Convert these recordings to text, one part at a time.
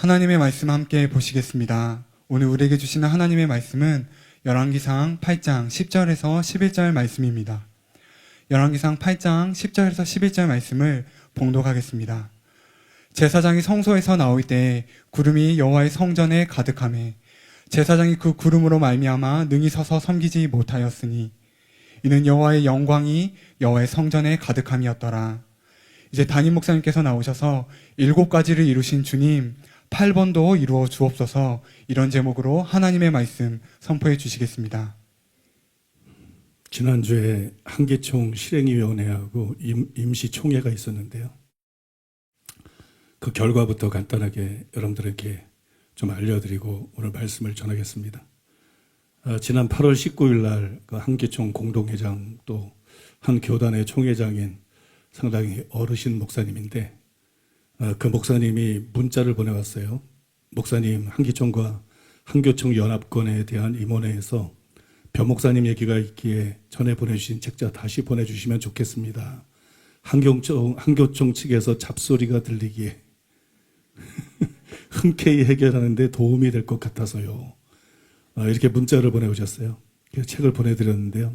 하나님의 말씀 함께 보시겠습니다. 오늘 우리에게 주시는 하나님의 말씀은 열왕기상 8장 10절에서 11절 말씀입니다. 열왕기상 8장 10절에서 11절 말씀을 봉독하겠습니다. 제사장이 성소에서 나올 때 구름이 여호와의 성전에 가득하매 제사장이 그 구름으로 말미암아 능히 서서 섬기지 못하였으니 이는 여호와의 영광이 여호와의 성전에 가득함이었더라. 이제 담임 목사님께서 나오셔서 7가지를 이루신 주님 8번도 이루어 주옵소서, 이런 제목으로 하나님의 말씀 선포해 주시겠습니다. 지난주에 한계총 실행위원회하고 임시총회가 있었는데요. 그 결과부터 간단하게 여러분들에게 좀 알려드리고 오늘 말씀을 전하겠습니다. 지난 8월 19일 날 그 한계총 공동회장 또 한 교단의 총회장인 상당히 어르신 목사님인데 그 목사님이 문자를 보내왔어요. 목사님, 한기총과 한교총 연합권에 대한 임원회에서 변 목사님 얘기가 있기에 전에 보내주신 책자 다시 보내주시면 좋겠습니다. 한교총 측에서 잡소리가 들리기에 흔쾌히 해결하는 데 도움이 될 것 같아서요. 이렇게 문자를 보내오셨어요. 그래서 책을 보내드렸는데요.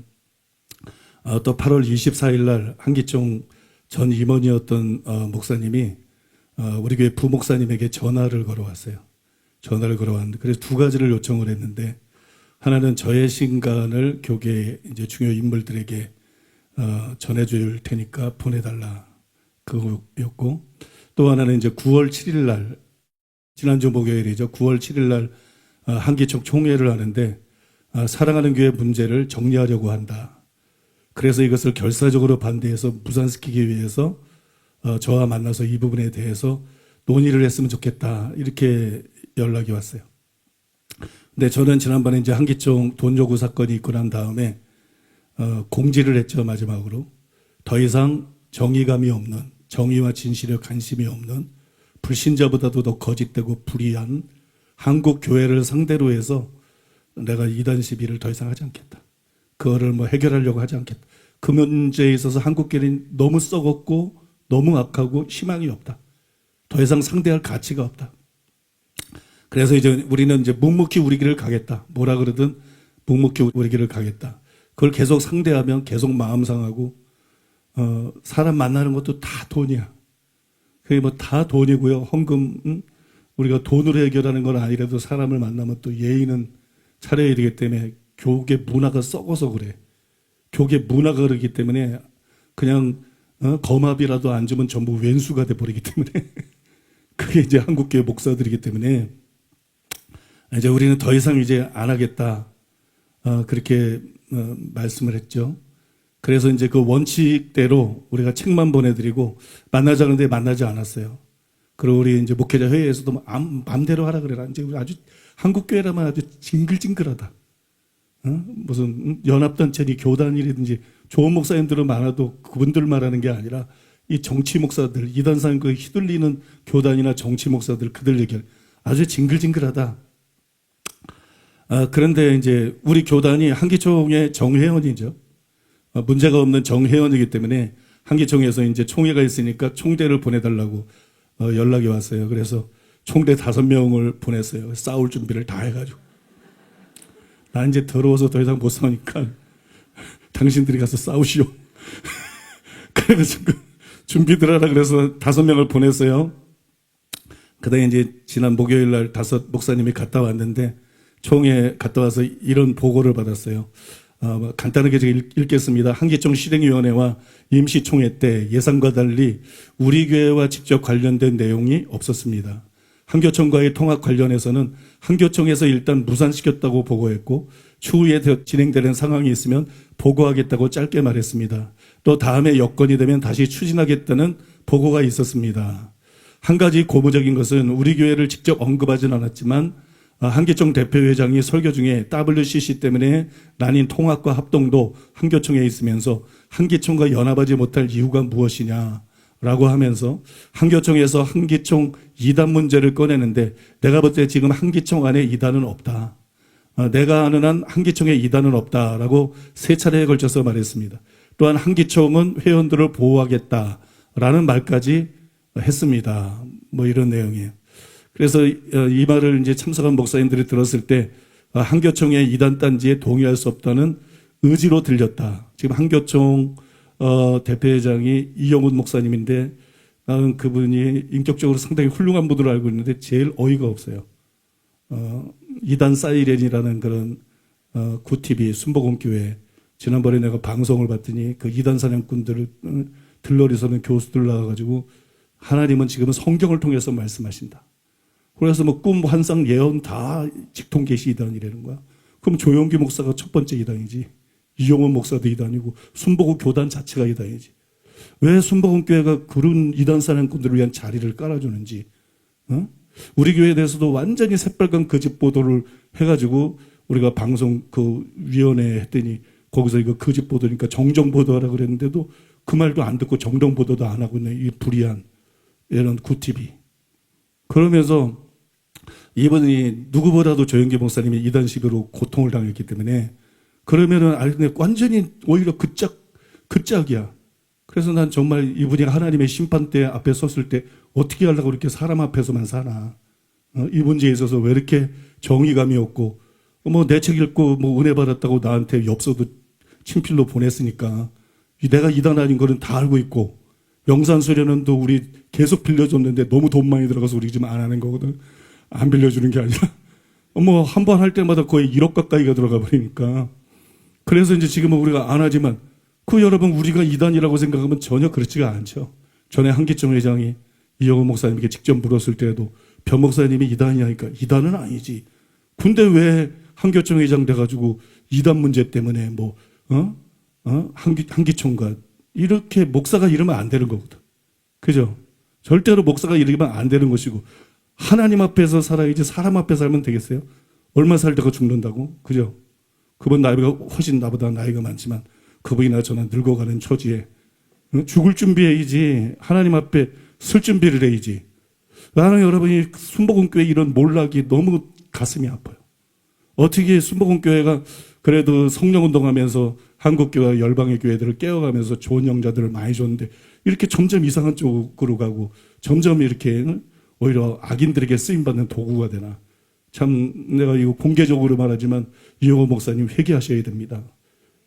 또 8월 24일 날 한기총 전 임원이었던 목사님이 우리 교회 부목사님에게 전화를 걸어왔어요. 전화를 걸어왔는데, 그래서 2가지를 요청을 했는데, 하나는 저의 신간을 교계 이제 중요 인물들에게 전해줄 테니까 보내달라. 그거였고, 또 하나는 이제 9월 7일 날, 지난주 목요일이죠. 9월 7일 날 한기총 총회를 하는데, 사랑하는 교회 문제를 정리하려고 한다. 그래서 이것을 결사적으로 반대해서 무산시키기 위해서 저와 만나서 이 부분에 대해서 논의를 했으면 좋겠다. 이렇게 연락이 왔어요. 근데 저는 지난번에 이제 한기총 돈 요구 사건이 있고 난 다음에 공지를 했죠. 마지막으로. 더 이상 정의감이 없는, 정의와 진실에 관심이 없는, 불신자보다도 더 거짓되고 불의한 한국 교회를 상대로 해서 내가 이단 시비를 더 이상 하지 않겠다. 그거를 뭐 해결하려고 하지 않겠다. 그 문제에 있어서 한국 교회는 너무 썩었고 너무 악하고 희망이 없다. 더 이상 상대할 가치가 없다. 그래서 이제 우리는 이제 묵묵히 우리 길을 가겠다. 뭐라 그러든 묵묵히 우리 길을 가겠다. 그걸 계속 상대하면 계속 마음 상하고, 사람 만나는 것도 다 돈이야. 그게 뭐 다 돈이고요. 헌금, 우리가 돈으로 해결하는 건 아니라도 사람을 만나면 또 예의는 차려야 되기 때문에 교계 문화가 썩어서 그래. 교계 문화가 그러기 때문에 그냥 거마비라도 안 주면 전부 왼수가 돼버리기 때문에 그게 이제 한국교회 목사들이기 때문에 이제 우리는 더 이상 이제 안 하겠다. 그렇게 말씀을 했죠. 그래서 이제 그 원칙대로 우리가 책만 보내드리고 만나자는데 만나지 않았어요. 그리고 우리 이제 목회자 회의에서도 마음대로 하라 그래라. 이제 우리 아주 한국교회라면 아주 징글징글하다. 무슨 연합단체니 교단이라든지 좋은 목사님들은 많아도 그분들 말하는 게 아니라 이 정치 목사들, 이단상 그 휘둘리는 교단이나 정치 목사들, 그들 얘기 아주 징글징글하다. 그런데 이제 우리 교단이 한기총의 정회원이죠. 문제가 없는 정회원이기 때문에 한기총에서 이제 총회가 있으니까 총대를 보내달라고 연락이 왔어요. 그래서 총대 5명을 보냈어요. 싸울 준비를 다 해가지고. 나 이제 더러워서 더 이상 못 싸우니까 당신들이 가서 싸우시오. 그래서 준비들 하라 그래서 5명을 보냈어요. 그 다음에 이제 지난 목요일 날 5 목사님이 갔다 왔는데 총회 갔다 와서 이런 보고를 받았어요. 간단하게 제가 읽겠습니다. 한기총 실행위원회와 임시총회 때 예상과 달리 우리 교회와 직접 관련된 내용이 없었습니다. 한교총과의 통합 관련해서는 한교총에서 일단 무산시켰다고 보고했고 추후에 진행되는 상황이 있으면 보고하겠다고 짧게 말했습니다. 또 다음에 여건이 되면 다시 추진하겠다는 보고가 있었습니다. 한 가지 고무적인 것은 우리 교회를 직접 언급하진 않았지만 한기총 대표회장이 설교 중에 WCC 때문에 나뉜 통합과 합동도 한교총에 있으면서 한기총과 연합하지 못할 이유가 무엇이냐 라고 하면서 한교총에서 한기총 이단 문제를 꺼내는데 내가 볼 때 지금 한기총 안에 이단은 없다. 내가 아는 한 한기총에 이단은 없다라고 3차례에 걸쳐서 말했습니다. 또한 한기총은 회원들을 보호하겠다라는 말까지 했습니다. 뭐 이런 내용이에요. 그래서 이 말을 이제 참석한 목사님들이 들었을 때 한교총의 이단 단지에 동의할 수 없다는 의지로 들렸다. 지금 한교총 대표회장이 이영훈 목사님인데 나는 그분이 인격적으로 상당히 훌륭한 분으로 알고 있는데 제일 어이가 없어요. 이단 사이렌이라는 그런 구티비 순복음교회 지난번에 내가 방송을 봤더니 그 이단 사냥꾼들을 들러리서는 교수들 나와가지고 하나님은 지금은 성경을 통해서 말씀하신다. 그래서 뭐 꿈, 환상, 예언 다 직통 계시 이단이라는 거야. 그럼 조영기 목사가 첫 번째 이단이지. 이영훈 목사도 이단이고 순복음 교단 자체가 이단이지. 왜 순복음교회가 그런 이단 사냥꾼들을 위한 자리를 깔아주는지. 우리 교회에 대해서도 완전히 새빨간 거짓 보도를 해가지고 우리가 방송 그 위원회 했더니 거기서 이거 거짓 보도니까 정정 보도하라 그랬는데도 그 말도 안 듣고 정정 보도도 안 하고 있는 이 불의한 이런 구티비. 그러면서 이번에 누구보다도 조영기 목사님이 이단 시비로 고통을 당했기 때문에 그러면은 완전히 오히려 그짝이야. 그래서 난 정말 이분이 하나님의 심판대 앞에 섰을 때 어떻게 하려고 이렇게 사람 앞에서만 사나. 이 문제에 있어서 왜 이렇게 정의감이 없고 뭐 내 책 읽고 뭐 은혜 받았다고 나한테 엽서도 친필로 보냈으니까 내가 이단 아닌 거는 다 알고 있고 영산 수련원도 우리 계속 빌려줬는데 너무 돈 많이 들어가서 우리 지금 안 하는 거거든. 안 빌려주는 게 아니라 뭐 한 번 할 때마다 거의 1억 가까이가 들어가 버리니까 그래서 이제 지금은 우리가 안 하지만 그 여러분 우리가 이단이라고 생각하면 전혀 그렇지가 않죠. 전에 한기총 회장이 이영호 목사님에게 직접 물었을 때에도 변 목사님이 이단이냐니까 이단은 아니지. 근데 왜 한교총 회장 돼가지고 이단 문제 때문에 뭐 한기총과 이렇게 목사가 이러면 안 되는 거거든. 그죠? 절대로 목사가 이러면 안 되는 것이고 하나님 앞에서 살아야지 사람 앞에 살면 되겠어요? 얼마 살다가 죽는다고? 그죠? 그분 나이가 훨씬 나보다 나이가 많지만 그분이나 저나 늙어가는 처지에 죽을 준비해야지 하나님 앞에 설 준비를 해야지. 나는 여러분이 순복음교회 이런 몰락이 너무 가슴이 아파요. 어떻게 순복음교회가 그래도 성령운동하면서 한국교회와 열방의 교회들을 깨워가면서 좋은 영자들을 많이 줬는데 이렇게 점점 이상한 쪽으로 가고 점점 이렇게 오히려 악인들에게 쓰임받는 도구가 되나. 참 내가 이거 공개적으로 말하지만 이영호 목사님 회개하셔야 됩니다.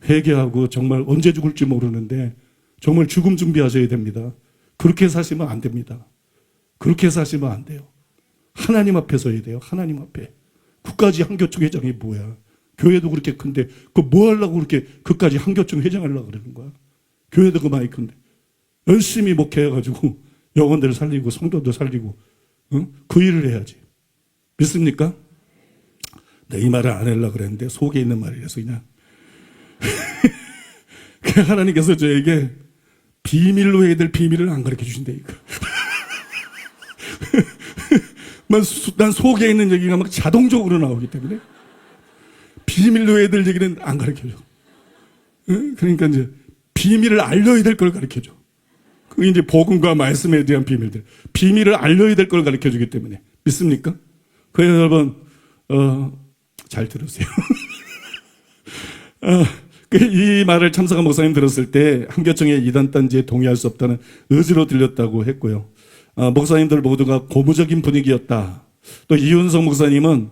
회개하고 정말 언제 죽을지 모르는데 정말 죽음 준비하셔야 됩니다. 그렇게 사시면 안 됩니다. 그렇게 사시면 안 돼요. 하나님 앞에 서야 돼요. 하나님 앞에. 그까지 한교총 회장이 뭐야. 교회도 그렇게 큰데 그 뭐 하려고 그렇게 그까지 한교총 회장 하려고 그러는 거야. 교회도 그 많이 큰데. 열심히 목회해가지고 영혼들을 살리고 성도들 살리고 그 일을 해야지. 믿습니까? 이 말을 안 하려고 그랬는데 속에 있는 말이라서 그냥. 하나님께서 저에게 비밀로 해야 될 비밀을 안 가르쳐 주신다니까. 난 속에 있는 얘기가 막 자동적으로 나오기 때문에 비밀로 해야 될 얘기는 안 가르쳐 줘. 그러니까 이제 비밀을 알려야 될 걸 가르쳐 줘. 그게 이제 복음과 말씀에 대한 비밀들. 비밀을 알려야 될 걸 가르쳐 주기 때문에. 믿습니까? 그래서 여러분, 잘 들으세요. 이 말을 참석한 목사님 들었을 때 한교총의 이단 단지에 동의할 수 없다는 의지로 들렸다고 했고요. 목사님들 모두가 고무적인 분위기였다. 또 이윤성 목사님은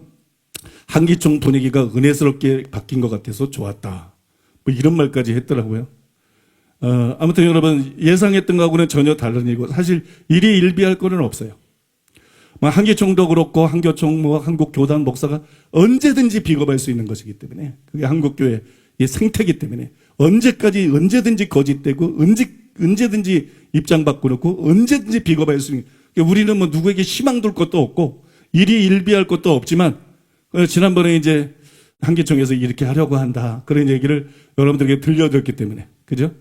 한기총 분위기가 은혜스럽게 바뀐 것 같아서 좋았다. 뭐 이런 말까지 했더라고요. 아무튼 여러분 예상했던 거하고는 전혀 다른 일이고 사실 일이 일비할 거는 없어요. 한기총도 그렇고 한교총 한국교단 목사가 언제든지 비겁할 수 있는 것이기 때문에 그게 한국교회의 생태이기 때문에 언제든지 거짓되고 언제든지 입장 바꾸놓고 언제든지 비겁할 수 있는. 우리는 뭐 누구에게 희망 둘 것도 없고 일이 일비할 것도 없지만 지난번에 이제 한기총에서 이렇게 하려고 한다 그런 얘기를 여러분들에게 들려드렸기 때문에 그죠?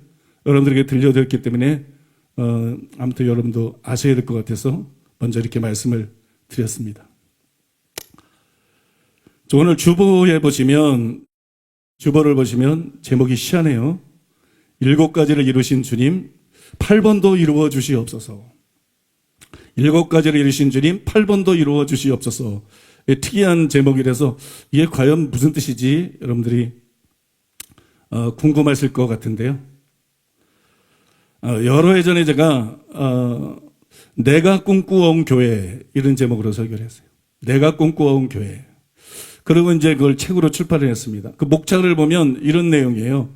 여러분들에게 들려드렸기 때문에 아무튼 여러분도 아셔야 될 것 같아서 먼저 이렇게 말씀을 드렸습니다. 오늘 주보를 보시면 제목이 희한해요. 7가지를 이루신 주님 8번도 이루어 주시옵소서. 7가지를 이루신 주님 8번도 이루어 주시옵소서. 특이한 제목이라서 이게 과연 무슨 뜻이지 여러분들이 궁금하실 것 같은데요. 여러 해 전에 제가 내가 꿈꾸어온 교회 이런 제목으로 설교를 했어요. 내가 꿈꾸어온 교회. 그리고 이제 그걸 책으로 출판을 했습니다. 그 목차를 보면 이런 내용이에요.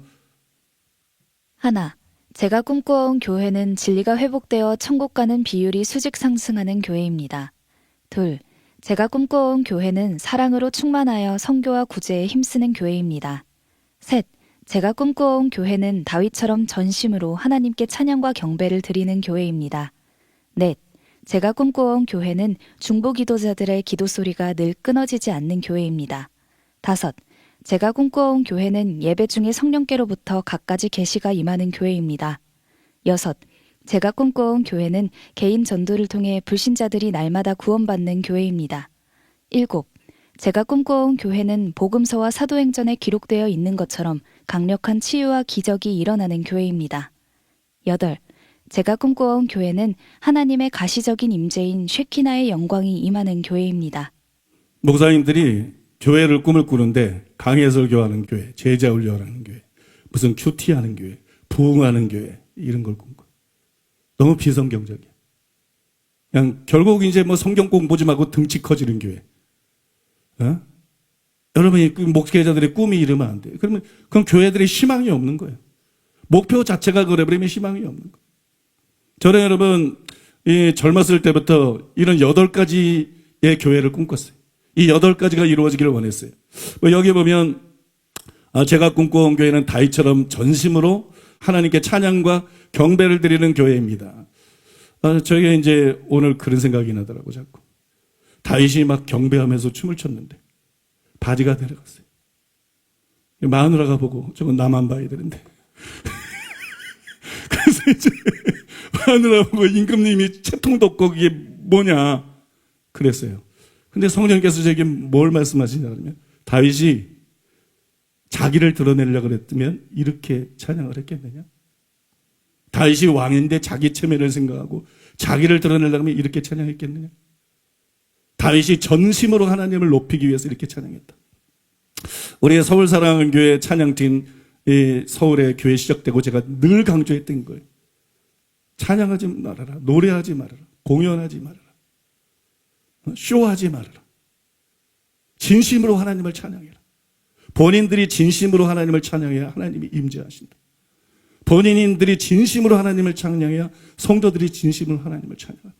하나, 제가 꿈꿔온 교회는 진리가 회복되어 천국 가는 비율이 수직 상승하는 교회입니다. 둘, 제가 꿈꿔온 교회는 사랑으로 충만하여 선교와 구제에 힘쓰는 교회입니다. 셋, 제가 꿈꿔온 교회는 다윗처럼 전심으로 하나님께 찬양과 경배를 드리는 교회입니다. 넷, 제가 꿈꿔온 교회는 중보 기도자들의 기도 소리가 늘 끊어지지 않는 교회입니다. 다섯, 제가 꿈꿔온 교회는 예배 중에 성령께로부터 갖가지 계시가 임하는 교회입니다. 여섯, 제가 꿈꿔온 교회는 개인 전도를 통해 불신자들이 날마다 구원받는 교회입니다. 일곱, 제가 꿈꿔온 교회는 복음서와 사도행전에 기록되어 있는 것처럼 강력한 치유와 기적이 일어나는 교회입니다. 여덟, 제가 꿈꿔온 교회는 하나님의 가시적인 임재인 쉐키나의 영광이 임하는 교회입니다. 목사님들이 교회를 꿈을 꾸는데 강해 설교하는 교회, 제자 훈련하는 교회, 무슨 큐티하는 교회, 부흥하는 교회 이런 걸 꿈꿔. 너무 비성경적이야. 그냥 결국 이제 뭐 성경 공부지 말고 등치 커지는 교회. 어? 여러분이 목회자들의 꿈이 이러면 안 돼. 그러면 그럼 교회들의 희망이 없는 거예요. 목표 자체가 그래버리면 희망이 없는 거예요. 저는 여러분 이 젊었을 때부터 이런 8가지의 교회를 꿈꿨어요. 이 8가지가 이루어지기를 원했어요. 여기 보면 제가 꿈꿔온 교회는 다윗처럼 전심으로 하나님께 찬양과 경배를 드리는 교회입니다. 저게 이제 오늘 그런 생각이 나더라고 자꾸. 다윗이 막 경배하면서 춤을 췄는데 바지가 내려갔어요. 마누라가 보고 저건 나만 봐야 되는데. 그래서 이제 마누라 보고 임금님이 채통도 없고 그게 뭐냐 그랬어요. 근데 성령께서 제게 뭘 말씀하시냐 그러면 다윗이 자기를 드러내려고 그랬으면 이렇게 찬양을 했겠느냐? 다윗이 왕인데 자기 체면을 생각하고 자기를 드러내려고 하면 이렇게 찬양했겠느냐? 다윗이 전심으로 하나님을 높이기 위해서 이렇게 찬양했다. 우리 서울사랑교회 찬양팀 서울에 교회 시작되고 제가 늘 강조했던 거예요. 찬양하지 말아라. 노래하지 말아라. 공연하지 말아라. 쇼하지 말아라. 진심으로 하나님을 찬양해라. 본인들이 진심으로 하나님을 찬양해야 하나님이 임재하신다. 본인들이 진심으로 하나님을 찬양해야 성도들이 진심으로 하나님을 찬양한다.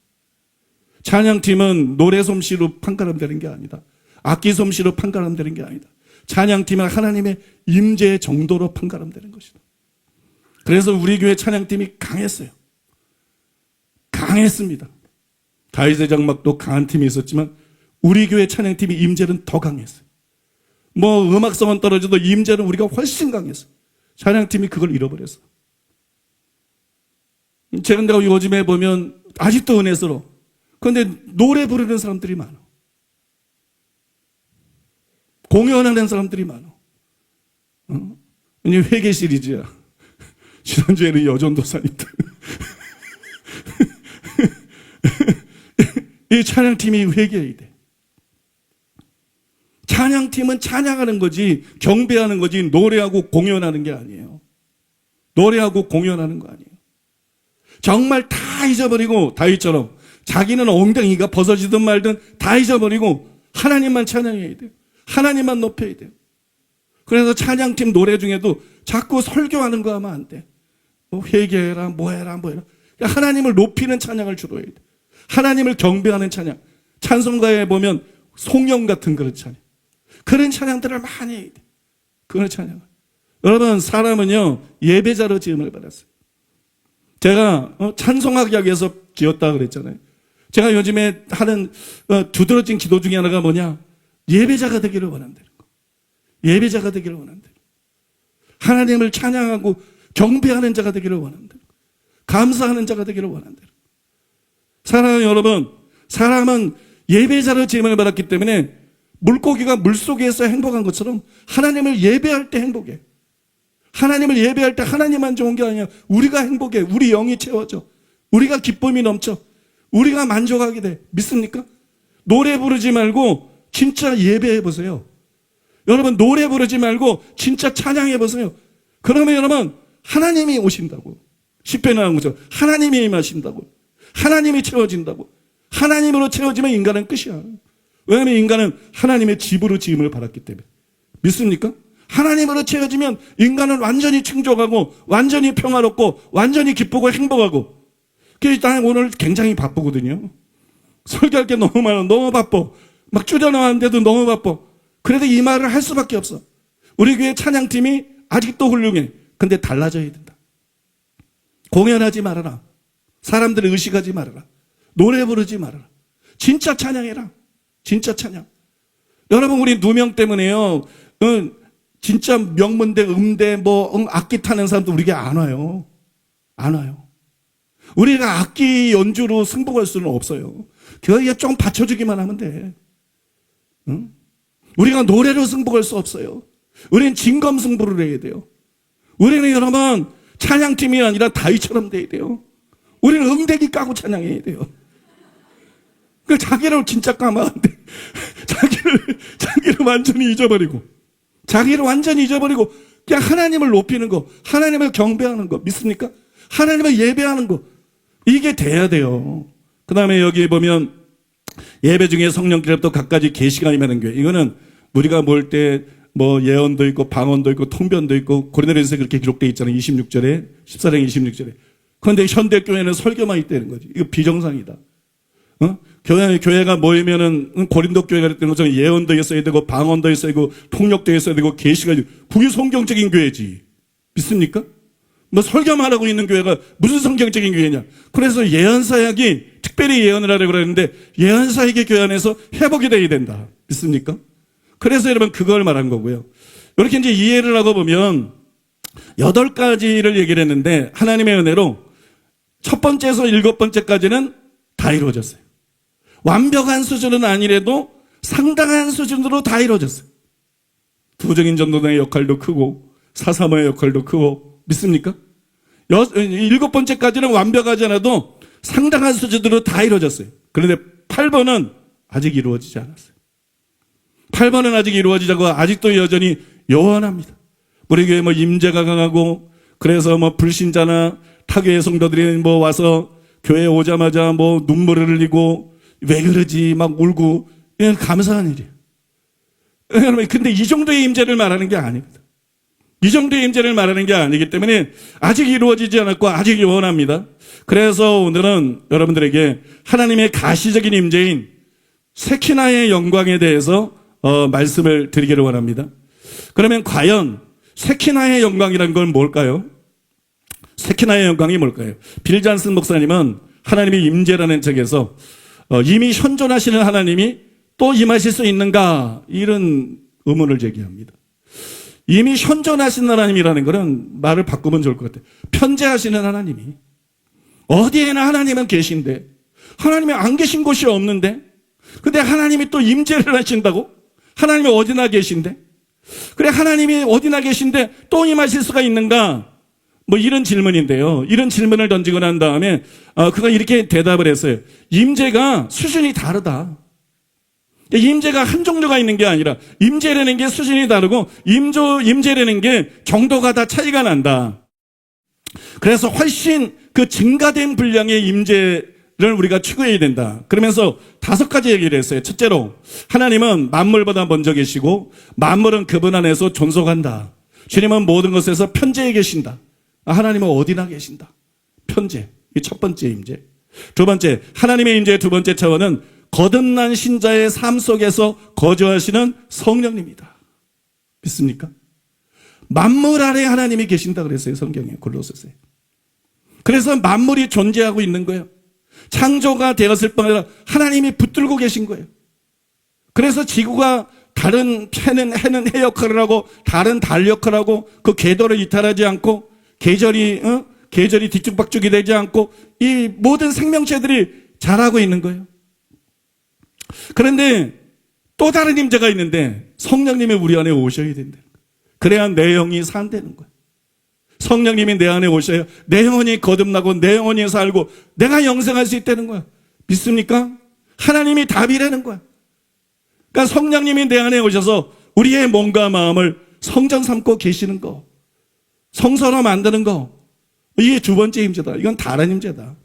찬양팀은 노래 솜씨로 판가름되는 게 아니다. 악기 솜씨로 판가름되는 게 아니다. 찬양팀은 하나님의 임재의 정도로 판가름되는 것이다. 그래서 우리 교회 찬양팀이 강했어요. 강했습니다. 다윗의 장막도 강한 팀이 있었지만 우리 교회 찬양팀이 임재는 더 강했어요. 뭐 음악성은 떨어져도 임재는 우리가 훨씬 강했어요. 찬양팀이 그걸 잃어버렸어. 제가 요즘에 보면 아직도 은혜스러워. 그런데 노래 부르는 사람들이 많아. 공연하는 사람들이 많아. 이제 회개 시리즈야. 지난주에는 여전도사님들. 이 찬양팀이 회개해야 돼. 찬양팀은 찬양하는 거지, 경배하는 거지, 노래하고 공연하는 게 아니에요. 노래하고 공연하는 거 아니에요. 정말 다 잊어버리고, 다윗처럼 자기는 엉덩이가 벗어지든 말든 다 잊어버리고 하나님만 찬양해야 돼요. 하나님만 높여야 돼요. 그래서 찬양팀 노래 중에도 자꾸 설교하는 거 하면 안 돼. 뭐 회개해라, 뭐 해라, 뭐 해라. 하나님을 높이는 찬양을 주로 해야 돼. 하나님을 경배하는 찬양. 찬송가에 보면 송영 같은 그런 찬양. 그런 찬양들을 많이 해야 돼. 그런 찬양. 여러분, 사람은요, 예배자로 지음을 받았어요. 제가 찬송학약에서 지었다 그랬잖아요. 제가 요즘에 하는 두드러진 기도 중에 하나가 뭐냐? 예배자가 되기를 원한다는 거. 예배자가 되기를 원한다는 거. 하나님을 찬양하고 경배하는 자가 되기를 원한다는 거. 감사하는 자가 되기를 원한다는 거. 사랑하는 여러분, 사람은 예배자로 지음을 받았기 때문에 물고기가 물속에서 행복한 것처럼 하나님을 예배할 때 행복해. 하나님을 예배할 때 하나님만 좋은 게 아니야. 우리가 행복해. 우리 영이 채워져. 우리가 기쁨이 넘쳐. 우리가 만족하게 돼. 믿습니까? 노래 부르지 말고 진짜 예배해 보세요. 여러분, 노래 부르지 말고 진짜 찬양해 보세요. 그러면 여러분, 하나님이 오신다고. 시편에 나온 거죠. 하나님이 임하신다고. 하나님이 채워진다고. 하나님으로 채워지면 인간은 끝이야. 왜냐하면 인간은 하나님의 집으로 지음을 받았기 때문에. 믿습니까? 하나님으로 채워지면 인간은 완전히 충족하고 완전히 평화롭고 완전히 기쁘고 행복하고. 그래서 나는 오늘 굉장히 바쁘거든요. 설교할 게 너무 많아. 너무 바빠. 막 줄여나왔는데도 너무 바빠. 그래도 이 말을 할 수밖에 없어. 우리 교회 찬양팀이 아직도 훌륭해. 근데 달라져야 된다. 공연하지 말아라. 사람들을 의식하지 말아라. 노래 부르지 말아라. 진짜 찬양해라. 진짜 찬양. 여러분, 우리 누명 때문에요. 진짜 명문대, 음대, 악기 타는 사람도 우리에게 안 와요. 안 와요. 우리가 악기 연주로 승복할 수는 없어요. 그게 좀 받쳐주기만 하면 돼. 응? 우리가 노래로 승복할 수 없어요. 우리는 진검승부를 해야 돼요. 우리는 여러분, 찬양팀이 아니라 다윗처럼 돼야 돼요. 우리는 음대기 까고 찬양해야 돼요. 그 자기를 진짜 까면 안 돼. 자기를 완전히 잊어버리고, 자기를 완전히 잊어버리고, 그냥 하나님을 높이는 거, 하나님을 경배하는 거, 믿습니까? 하나님을 예배하는 거, 이게 돼야 돼요. 그 다음에 여기 보면, 예배 중에 성령께로부터 각가지 계시가 임하는 교회. 이거는 우리가 볼 때, 예언도 있고, 방언도 있고, 통변도 있고, 고린도전서에 그렇게 기록되어 있잖아요. 26절에, 14장 26절에. 그런데 현대교회는 설교만 있다는 거지. 이거 비정상이다. 교회가 모이면은 고린도 교회가 그랬던 것처럼 예언도 있어야 되고 방언도 있어야 되고 통역도 있어야 되고 계시가 있고 그게 성경적인 교회지. 믿습니까? 설교만 하고 있는 교회가 무슨 성경적인 교회냐. 그래서 예언사역이 특별히 예언을 하려고 그러는데 예언사역의 교회 안에서 회복이 돼야 된다. 믿습니까? 그래서 여러분 그걸 말한 거고요. 이렇게 이제 이해를 하고 보면 8가지를 얘기를 했는데 하나님의 은혜로 첫 번째에서 7번째까지는 다 이루어졌어요. 완벽한 수준은 아니래도 상당한 수준으로 다 이루어졌어요. 부정인 전도단의 역할도 크고 사사모의 역할도 크고 믿습니까? 7번째까지는 완벽하지 않아도 상당한 수준으로 다 이루어졌어요. 그런데 8번은 아직 이루어지지 않았어요. 8번은 아직 이루어지지 않고 아직도 여전히 요원합니다. 우리 교회 임재가 강하고 그래서 불신자나 타교의 성도들이 와서 교회에 오자마자 눈물을 흘리고 왜 그러지 막 울고 이건 감사한 일이에요. 여러분 근데 이 정도의 임재를 말하는 게 아닙니다. 이 정도의 임재를 말하는 게 아니기 때문에 아직 이루어지지 않았고 아직 요원합니다. 그래서 오늘은 여러분들에게 하나님의 가시적인 임재인 세키나의 영광에 대해서 말씀을 드리기를 원합니다. 그러면 과연 세키나의 영광이란 건 뭘까요? 세키나의 영광이 뭘까요? 빌 잔슨 목사님은 하나님의 임재라는 책에서 이미 현존하시는 하나님이 또 임하실 수 있는가? 이런 의문을 제기합니다. 이미 현존하신 하나님이라는 것은 말을 바꾸면 좋을 것 같아요. 편재하시는 하나님이. 어디에나 하나님은 계신데 하나님이 안 계신 곳이 없는데 근데 하나님이 또 임재를 하신다고? 하나님이 어디나 계신데? 그래 하나님이 어디나 계신데 또 임하실 수가 있는가? 이런 질문인데요. 이런 질문을 던지고 난 다음에 그가 이렇게 대답을 했어요. 임재가 수준이 다르다. 임재가 한 종류가 있는 게 아니라 임재라는 게 수준이 다르고 임재라는 게 정도가 다 차이가 난다. 그래서 훨씬 그 증가된 분량의 임재를 우리가 추구해야 된다. 그러면서 5가지 얘기를 했어요. 첫째로 하나님은 만물보다 먼저 계시고 만물은 그분 안에서 존속한다. 주님은 모든 것에서 편재해 계신다. 하나님은 어디나 계신다. 편재. 이 첫 번째 임재. 두 번째, 하나님의 임재의 두 번째 차원은 거듭난 신자의 삶 속에서 거주하시는 성령님이다. 믿습니까? 만물 아래 하나님이 계신다 그랬어요. 성경에 골로새서에. 그래서 만물이 존재하고 있는 거예요. 창조가 되었을 뿐 아니라 하나님이 붙들고 계신 거예요. 그래서 지구가 다른 해는 해 역할을 하고 다른 달 역할을 하고 그 궤도를 이탈하지 않고 계절이 뒤죽박죽이 되지 않고 이 모든 생명체들이 자라고 있는 거예요. 그런데 또 다른 임재가 있는데 성령님이 우리 안에 오셔야 된다. 그래야 내 영이 산다는 거예요. 성령님이 내 안에 오셔야 내 영혼이 거듭나고 내 영혼이 살고 내가 영생할 수 있다는 거야. 믿습니까? 하나님이 답이라는 거야. 그러니까 성령님이 내 안에 오셔서 우리의 몸과 마음을 성전 삼고 계시는 거, 성소로 만드는 거, 이게 두 번째 임재다. 이건 다른 임재다.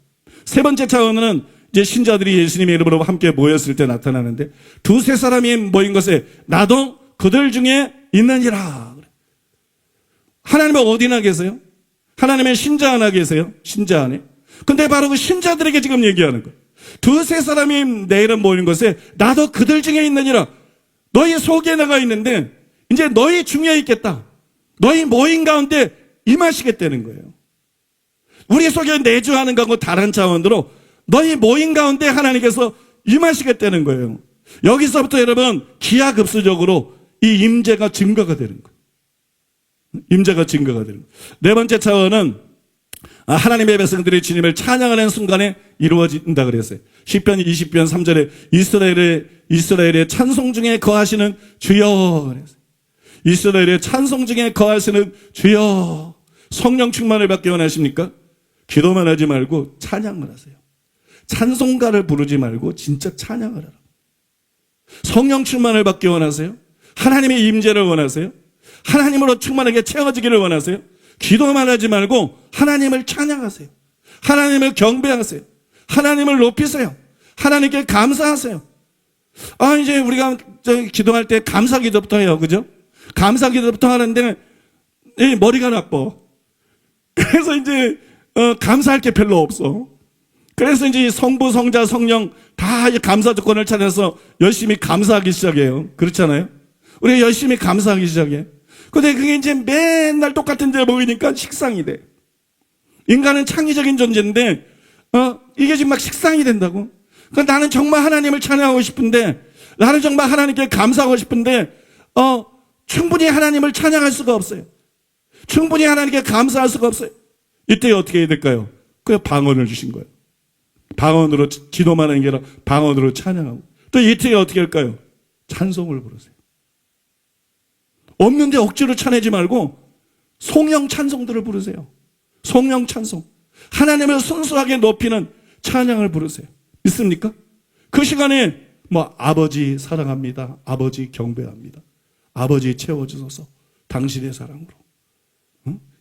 세 번째 차원은 이제 신자들이 예수님의 이름으로 함께 모였을 때 나타나는데 두세 사람이 모인 것에 나도 그들 중에 있느니라. 하나님은 어디나 계세요? 하나님의 신자 하나 계세요? 신자 안에. 근데 바로 그 신자들에게 지금 얘기하는 거예요. 두세 사람이 내 이름 모인 것에 나도 그들 중에 있느니라. 너희 속에 내가 있는데 이제 너희 중에 있겠다. 너희 모임 가운데 임하시겠다는 거예요. 우리 속에 내주하는 것과 다른 차원으로 너희 모임 가운데 하나님께서 임하시겠다는 거예요. 여기서부터 여러분 기하급수적으로 이 임재가 증거가 되는 거예요. 임재가 증거가 되는 거예요. 네 번째 차원은 하나님의 백성들이 주님을 찬양하는 순간에 이루어진다 그랬어요. 시편 20편 3절에 이스라엘의 찬송 중에 거하시는 주여 그랬어요. 이스라엘의 찬송 중에 거하시는 주여. 성령 충만을 받기 원하십니까? 기도만 하지 말고 찬양을 하세요. 찬송가를 부르지 말고 진짜 찬양을 하라. 성령 충만을 받기 원하세요? 하나님의 임재를 원하세요? 하나님으로 충만하게 채워지기를 원하세요? 기도만 하지 말고 하나님을 찬양하세요. 하나님을 경배하세요. 하나님을 높이세요. 하나님께 감사하세요. 이제 우리가 기도할 때 감사 기도부터 해요. 그죠? 감사 기도부터 하는데 머리가 나빠. 그래서 이제 감사할 게 별로 없어. 그래서 이제 성부, 성자, 성령 다 감사 조건을 찾아서 열심히 감사하기 시작해요. 그렇잖아요? 우리가 열심히 감사하기 시작해. 근데 그게 이제 맨날 똑같은 데 보이니까 식상이 돼. 인간은 창의적인 존재인데, 이게 지금 막 식상이 된다고. 그러니까 나는 정말 하나님을 찬양하고 싶은데, 나는 정말 하나님께 감사하고 싶은데, 충분히 하나님을 찬양할 수가 없어요. 충분히 하나님께 감사할 수가 없어요. 이때 어떻게 해야 될까요? 그냥 방언을 주신 거예요. 방언으로 기도만 하는 게 아니라 방언으로 찬양하고. 또 이때 어떻게 할까요? 찬송을 부르세요. 없는데 억지로 찬하지 말고 성령 찬송들을 부르세요. 성령 찬송. 하나님을 순수하게 높이는 찬양을 부르세요. 믿습니까? 그 시간에 아버지 사랑합니다. 아버지 경배합니다. 아버지 채워주소서. 당신의 사랑으로.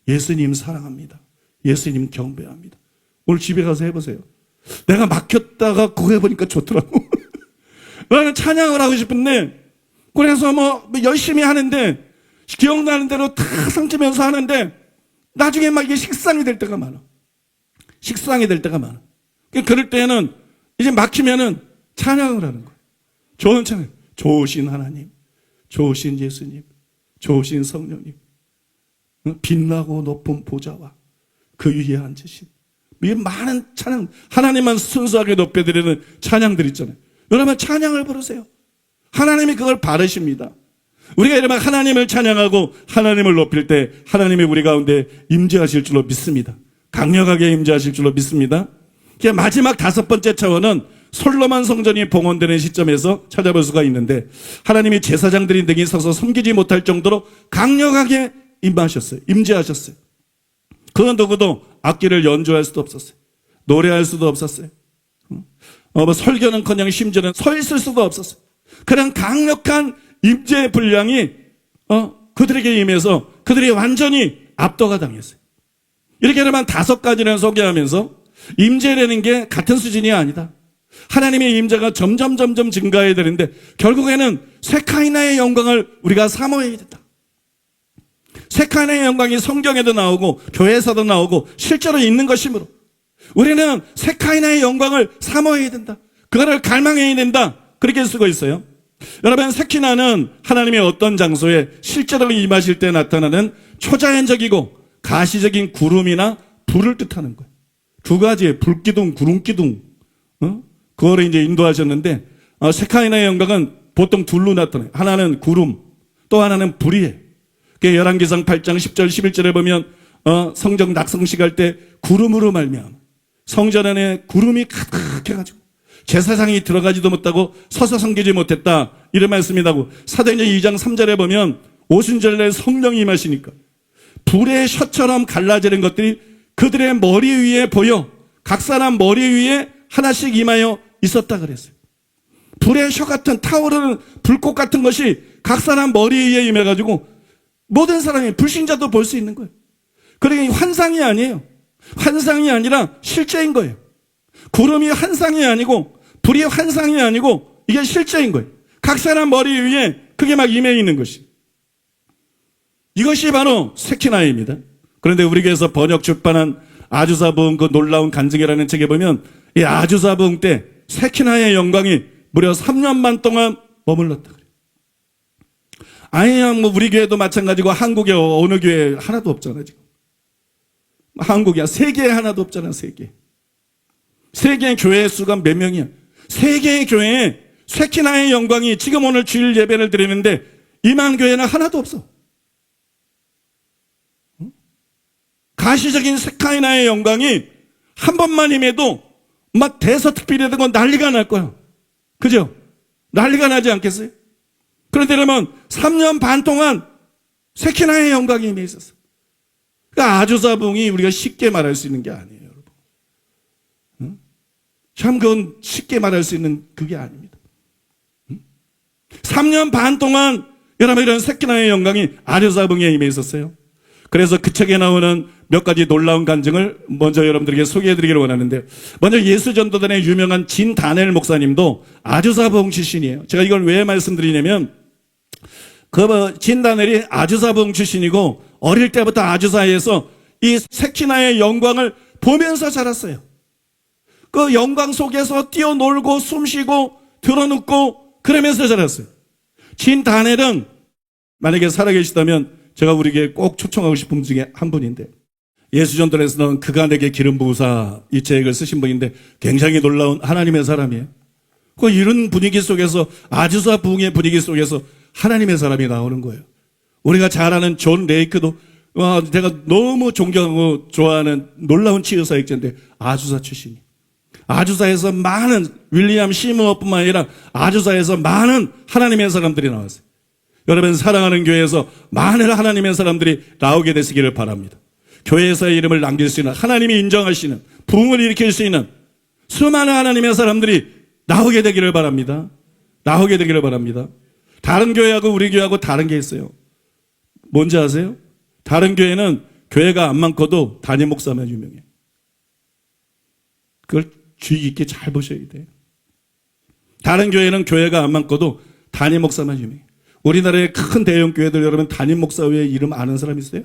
예수님 사랑합니다. 예수님 경배합니다. 오늘 집에 가서 해보세요. 내가 막혔다가 그거 해보니까 좋더라고. 나는 찬양을 하고 싶은데 그래서 열심히 하는데 기억나는 대로 다 상치면서 하는데 나중에 막 이게 식상이 될 때가 많아. 식상이 될 때가 많아. 그럴 때는 이제 막히면은 찬양을 하는 거예요. 좋은 찬양. 좋으신 하나님, 좋으신 예수님, 좋으신 성령님, 빛나고 높은 보좌와 그 위에 앉으신 이 많은 찬양, 하나님만 순수하게 높여드리는 찬양들 있잖아요. 여러분 찬양을 부르세요. 하나님이 그걸 바르십니다. 우리가 이러면 하나님을 찬양하고 하나님을 높일 때 하나님이 우리 가운데 임재하실 줄로 믿습니다. 강력하게 임재하실 줄로 믿습니다. 마지막 다섯 번째 차원은 솔로몬 성전이 봉헌되는 시점에서 찾아볼 수가 있는데 하나님이 제사장들이 등이 서서 섬기지 못할 정도로 강력하게 임하셨어요. 임재하셨어요. 그 누구도 악기를 연주할 수도 없었어요. 노래할 수도 없었어요. 설교는커녕 심지어는 서 있을 수도 없었어요. 그런 강력한 임재의 분량이 그들에게 임해서 그들이 완전히 압도가 당했어요. 이렇게 여러분 다섯 가지를 소개하면서 임재라는 게 같은 수준이 아니다. 하나님의 임재가 점점 증가해야 되는데 결국에는 세카이나의 영광을 우리가 사모해야 된다. 세카이나의 영광이 성경에도 나오고 교회에서도 나오고 실제로 있는 것이므로 우리는 세카이나의 영광을 사모해야 된다. 그거를 갈망해야 된다. 그렇게 쓰고 있어요. 여러분 세키나는 하나님의 어떤 장소에 실제로 임하실 때 나타나는 초자연적이고 가시적인 구름이나 불을 뜻하는 거예요. 두 가지의 불기둥, 구름기둥, 그거를 이제 인도하셨는데 세카이나의 영광은 보통 둘로 나타나요. 하나는 구름, 또 하나는 불이에요. 열왕기상 8장 10절 11절에 보면 성전 낙성식 할 때 구름으로 말미암아 성전 안에 구름이 가득해가지고 제사장이 들어가지도 못하고 서서 섬기지 못했다. 이런 말씀이 나고 사도행전 2장 3절에 보면 오순절날 성령이 임하시니까 불의 셔처럼 갈라지는 것들이 그들의 머리 위에 보여 각 사람 머리 위에 하나씩 임하여 있었다 그랬어요. 불의 셔 같은 타오르는 불꽃 같은 것이 각 사람 머리 위에 임해가지고 모든 사람이 불신자도 볼 수 있는 거예요. 그러니까 환상이 아니에요. 환상이 아니라 실제인 거예요. 구름이 환상이 아니고 불이 환상이 아니고 이게 실제인 거예요. 각 사람 머리 위에 그게 막 임해 있는 것이. 이것이 바로 세키나입니다. 그런데 우리 교회에서 번역 출판한 아주사 부흥 그 놀라운 간증이라는 책에 보면 이 아주사 부흥 때 세키나의 영광이 무려 3년 반 동안 머물렀다 그래요. 아니야, 뭐 우리 교회도 마찬가지고 한국에 어느 교회 하나도 없잖아 지금. 한국이야. 세계에 하나도 없잖아. 세계의 교회 수가 몇 명이야. 세계의 교회에 세키나의 영광이 지금 오늘 주일 예배를 드리는데 임한 교회는 하나도 없어. 가시적인 세카이나의 영광이 한 번만 임해도 막 대서특필이라든 건 난리가 날 거야. 그죠? 난리가 나지 않겠어요? 그런데 그러면 3년 반 동안 세키나의 영광이 임해 있었어. 그러니까 아주사 부흥이 우리가 쉽게 말할 수 있는 게 아니에요, 여러분. 응? 참 그건 쉽게 말할 수 있는 그게 아닙니다. 응? 3년 반 동안 여러분 이런 세키나의 영광이 아주사 부흥에 임해 있었어요. 그래서 그 책에 나오는 몇 가지 놀라운 간증을 먼저 여러분들에게 소개해드리기를 원하는데, 먼저 예수전도단의 유명한 진다넬 목사님도 아주사 부흥 출신이에요. 제가 이걸 왜 말씀드리냐면 그 진다넬이 아주사 부흥 출신이고 어릴 때부터 아주사에서 이 세키나의 영광을 보면서 자랐어요. 그 영광 속에서 뛰어놀고 숨쉬고 드러눕고 그러면서 자랐어요. 진다넬은 만약에 살아계시다면 제가 우리에게 꼭 초청하고 싶은 분 중에 한 분인데, 예수전도에서는 그가 내게 기름 부으사 이 책을 쓰신 분인데 굉장히 놀라운 하나님의 사람이에요. 그 이런 분위기 속에서 아주사 부흥의 분위기 속에서 하나님의 사람이 나오는 거예요. 우리가 잘 아는 존 레이크도 제가 너무 존경하고 좋아하는 놀라운 치유사역자인데 아주사 출신이에요. 아주사에서 많은 윌리엄 시머뿐만 아니라 아주사에서 많은 하나님의 사람들이 나왔어요. 여러분 사랑하는 교회에서 많은 하나님의 사람들이 나오게 되시기를 바랍니다. 교회에서의 이름을 남길 수 있는, 하나님이 인정하시는, 부흥을 일으킬 수 있는 수많은 하나님의 사람들이 나오게 되기를 바랍니다. 나오게 되기를 바랍니다. 다른 교회하고 우리 교회하고 다른 게 있어요. 뭔지 아세요? 다른 교회는 교회가 안 많고도 담임 목사만 유명해. 그걸 주의 깊게 잘 보셔야 돼요. 다른 교회는 교회가 안 많고도 담임 목사만 유명해. 우리나라의 큰 대형 교회들 여러분 담임 목사 외에 이름 아는 사람 있어요?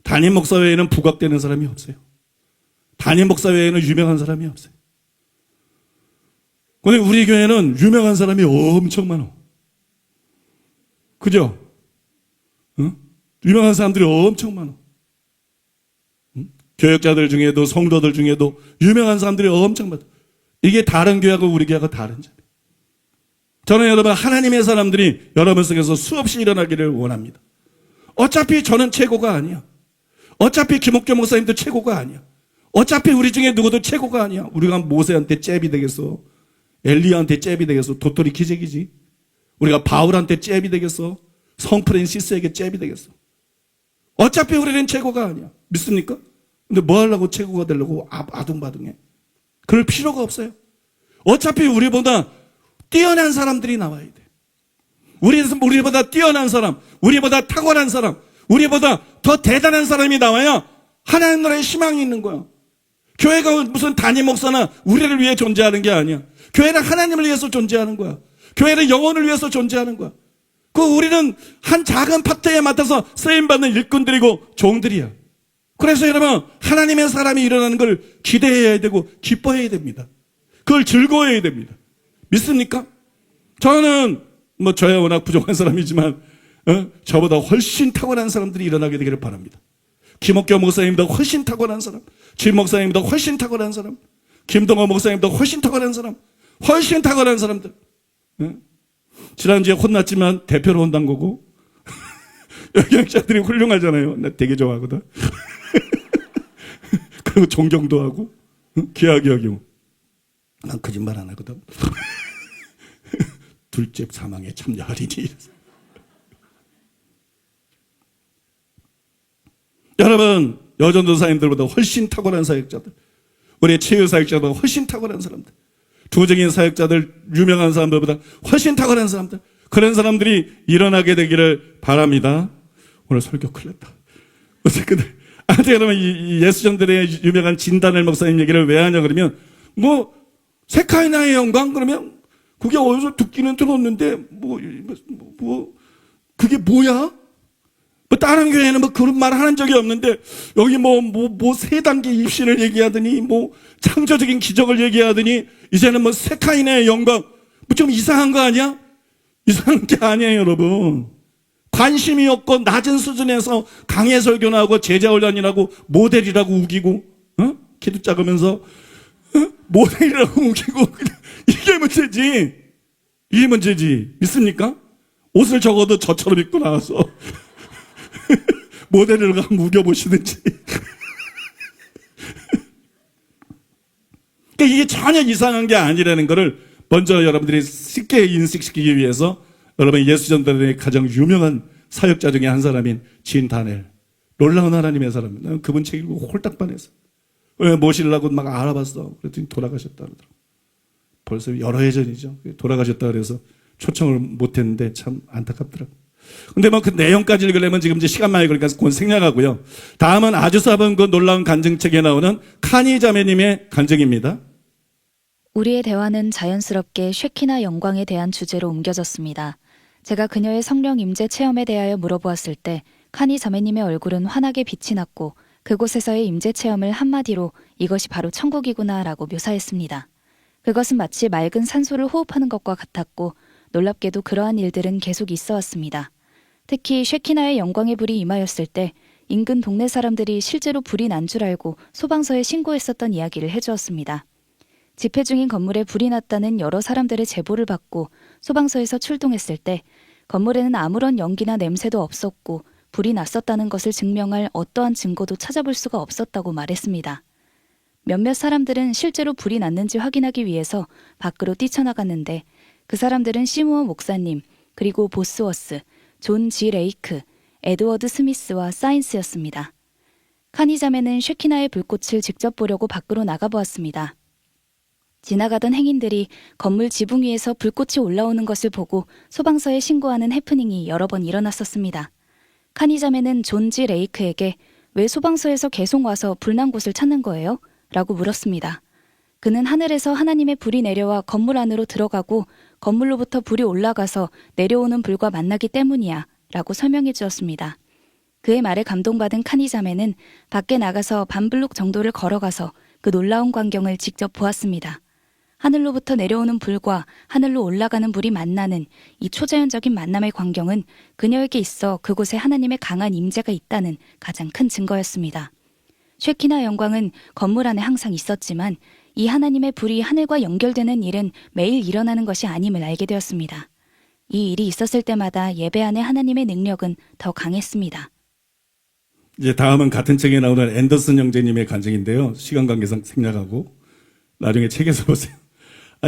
담임 목사 외에는 부각되는 사람이 없어요. 담임 목사 외에는 유명한 사람이 없어요. 그런데 우리 교회는 유명한 사람이 엄청 많아. 그죠? 응? 유명한 사람들이 엄청 많아. 응? 교역자들 중에도 성도들 중에도 유명한 사람들이 엄청 많아. 이게 다른 교회하고 우리 교회가 다른 점이에요. 저는 여러분 하나님의 사람들이 여러분 속에서 수없이 일어나기를 원합니다. 어차피 저는 최고가 아니야. 어차피 김옥교 목사님도 최고가 아니야. 어차피 우리 중에 누구도 최고가 아니야. 우리가 모세한테 잽이 되겠어. 엘리야한테 잽이 되겠어. 도토리 기적이지. 우리가 바울한테 잽이 되겠어. 성 프란시스에게 잽이 되겠어. 어차피 우리는 최고가 아니야. 믿습니까? 근데 뭐 하려고 최고가 되려고 아둥바둥해. 그럴 필요가 없어요. 어차피 우리보다 뛰어난 사람들이 나와야 돼. 우리보다 뛰어난 사람, 우리보다 탁월한 사람, 우리보다 더 대단한 사람이 나와야 하나님 나라에 희망이 있는 거야. 교회가 무슨 담임 목사나 우리를 위해 존재하는 게 아니야. 교회는 하나님을 위해서 존재하는 거야. 교회는 영혼을 위해서 존재하는 거야. 우리는 한 작은 파트에 맡아서 쓰임받는 일꾼들이고 종들이야. 그래서 여러분 하나님의 사람이 일어나는 걸 기대해야 되고 기뻐해야 됩니다. 그걸 즐거워해야 됩니다. 믿습니까? 저는 저야 워낙 부족한 사람이지만 저보다 훨씬 탁월한 사람들이 일어나게 되기를 바랍니다. 김옥교 목사님보다 훨씬 탁월한 사람, 진 목사님보다 훨씬 탁월한 사람, 김동호 목사님보다 훨씬 탁월한 사람, 훨씬 탁월한 사람들. 지난주에 혼났지만 대표로 혼난 거고 영역자들이 훌륭하잖아요. 나 되게 좋아하거든. 그리고 존경도 하고 귀하게 여기고. 난 거짓말 안 하거든. 둘째 사망에 참여하리니. 여러분 여전도사님들보다 훨씬 탁월한 사역자들, 우리의 체육 사역자보다 훨씬 탁월한 사람들, 두적인 사역자들, 유명한 사람들보다 훨씬 탁월한 사람들, 그런 사람들이 일어나게 되기를 바랍니다. 오늘 설교 큰일 났다. 어쨌든 여러분 이 예수전들의 유명한 진다넬 목사님 얘기를 왜 하냐 그러면 뭐 세카이나의 영광 그러면 그게 어디서 듣기는 들었는데 그게 뭐야? 뭐 다른 교회는 뭐 그런 말 하는 적이 없는데 여기 세 단계 입신을 얘기하더니 뭐 창조적인 기적을 얘기하더니 이제는 뭐 세카이나의 영광 뭐 좀 이상한 거 아니야? 이상한 게 아니에요, 여러분. 관심이 없고 낮은 수준에서 강해 설교나 하고 제자 훈련이라고 모델이라고 우기고 키도 작으면서 모델이라고 우기고 이게 문제지. 이게 문제지. 믿습니까? 옷을 적어도 저처럼 입고 나와서 모델을 한번 우겨보시든지. 그러니까 이게 전혀 이상한 게 아니라는 것을 먼저 여러분들이 쉽게 인식시키기 위해서 여러분 예수전도의 가장 유명한 사역자 중에 한 사람인 진 다넬, 놀라운 하나님의 사람. 그분 책 읽고 홀딱 반했어. 왜 모시려고 막 알아봤어. 그랬더니 돌아가셨다 그러더라고. 벌써 여러 해 전이죠. 돌아가셨다 그래서 초청을 못했는데 참 안타깝더라고. 근데 뭐 그 내용까지 읽으려면 지금 이제 시간 많이 걸리니까 곧 생략하고요. 다음은 아주 사본고 놀라운 간증책에 나오는 카니 자매님의 간증입니다. 우리의 대화는 자연스럽게 쉐키나 영광에 대한 주제로 옮겨졌습니다. 제가 그녀의 성령 임재 체험에 대하여 물어보았을 때 카니 자매님의 얼굴은 환하게 빛이 났고 그곳에서의 임재 체험을 한마디로 이것이 바로 천국이구나 라고 묘사했습니다. 그것은 마치 맑은 산소를 호흡하는 것과 같았고 놀랍게도 그러한 일들은 계속 있어 왔습니다. 특히 쉐키나의 영광의 불이 임하였을 때 인근 동네 사람들이 실제로 불이 난 줄 알고 소방서에 신고했었던 이야기를 해주었습니다. 집회 중인 건물에 불이 났다는 여러 사람들의 제보를 받고 소방서에서 출동했을 때 건물에는 아무런 연기나 냄새도 없었고 불이 났었다는 것을 증명할 어떠한 증거도 찾아볼 수가 없었다고 말했습니다. 몇몇 사람들은 실제로 불이 났는지 확인하기 위해서 밖으로 뛰쳐나갔는데 그 사람들은 시므온 목사님, 그리고 보스워스, 존 G. 레이크, 에드워드 스미스와 사인스였습니다. 카니 자매는 쉐키나의 불꽃을 직접 보려고 밖으로 나가보았습니다. 지나가던 행인들이 건물 지붕 위에서 불꽃이 올라오는 것을 보고 소방서에 신고하는 해프닝이 여러 번 일어났었습니다. 카니 자매는 존 G. 레이크에게 왜 소방서에서 계속 와서 불난 곳을 찾는 거예요? 라고 물었습니다. 그는 하늘에서 하나님의 불이 내려와 건물 안으로 들어가고 건물로부터 불이 올라가서 내려오는 불과 만나기 때문이야 라고 설명해 주었습니다. 그의 말에 감동받은 카니 자매는 밖에 나가서 반블록 정도를 걸어가서 그 놀라운 광경을 직접 보았습니다. 하늘로부터 내려오는 불과 하늘로 올라가는 불이 만나는 이 초자연적인 만남의 광경은 그녀에게 있어 그곳에 하나님의 강한 임재가 있다는 가장 큰 증거였습니다. 쉐키나 영광은 건물 안에 항상 있었지만 이 하나님의 불이 하늘과 연결되는 일은 매일 일어나는 것이 아님을 알게 되었습니다. 이 일이 있었을 때마다 예배 안에 하나님의 능력은 더 강했습니다. 이제 다음은 같은 책에 나오는 앤더슨 형제님의 간증인데요. 시간 관계상 생략하고 나중에 책에서 보세요.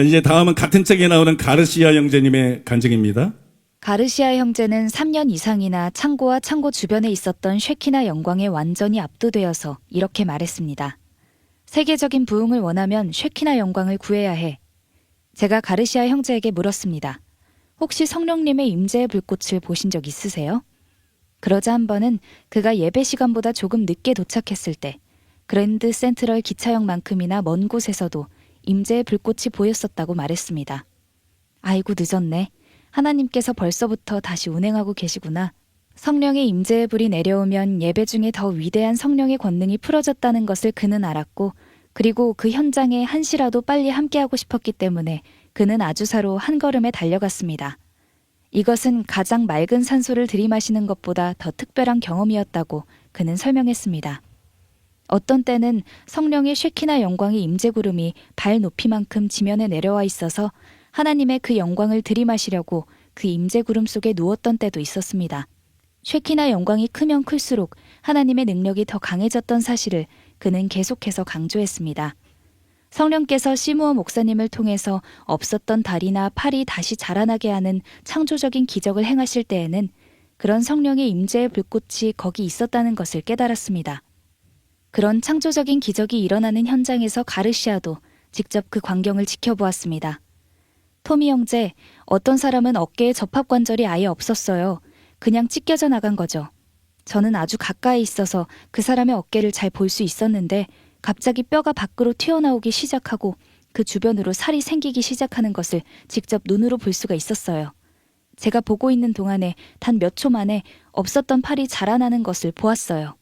이제 다음은 같은 책에 나오는 가르시아 형제님의 간증입니다. 가르시아 형제는 3년 이상이나 창고와 창고 주변에 있었던 쉐키나 영광에 완전히 압도되어서 이렇게 말했습니다. 세계적인 부흥을 원하면 쉐키나 영광을 구해야 해. 제가 가르시아 형제에게 물었습니다. 혹시 성령님의 임재의 불꽃을 보신 적 있으세요? 그러자 한 번은 그가 예배 시간보다 조금 늦게 도착했을 때 그랜드 센트럴 기차역만큼이나 먼 곳에서도 임재의 불꽃이 보였었다고 말했습니다. 아이고 늦었네. 하나님께서 벌써부터 다시 운행하고 계시구나. 성령의 임재의 불이 내려오면 예배 중에 더 위대한 성령의 권능이 풀어졌다는 것을 그는 알았고 그리고 그 현장에 한시라도 빨리 함께하고 싶었기 때문에 그는 아주사로 한 걸음에 달려갔습니다. 이것은 가장 맑은 산소를 들이마시는 것보다 더 특별한 경험이었다고 그는 설명했습니다. 어떤 때는 성령의 쉐키나 영광의 임재구름이 발 높이만큼 지면에 내려와 있어서 하나님의 그 영광을 들이마시려고 그 임재구름 속에 누웠던 때도 있었습니다. 쉐키나 영광이 크면 클수록 하나님의 능력이 더 강해졌던 사실을 그는 계속해서 강조했습니다. 성령께서 시므온 목사님을 통해서 없었던 다리나 팔이 다시 자라나게 하는 창조적인 기적을 행하실 때에는 그런 성령의 임재의 불꽃이 거기 있었다는 것을 깨달았습니다. 그런 창조적인 기적이 일어나는 현장에서 가르시아도 직접 그 광경을 지켜보았습니다. 토미 형제, 어떤 사람은 어깨에 접합관절이 아예 없었어요. 그냥 찢겨져 나간 거죠. 저는 아주 가까이 있어서 그 사람의 어깨를 잘 볼 수 있었는데 갑자기 뼈가 밖으로 튀어나오기 시작하고 그 주변으로 살이 생기기 시작하는 것을 직접 눈으로 볼 수가 있었어요. 제가 보고 있는 동안에 단 몇 초 만에 없었던 팔이 자라나는 것을 보았어요.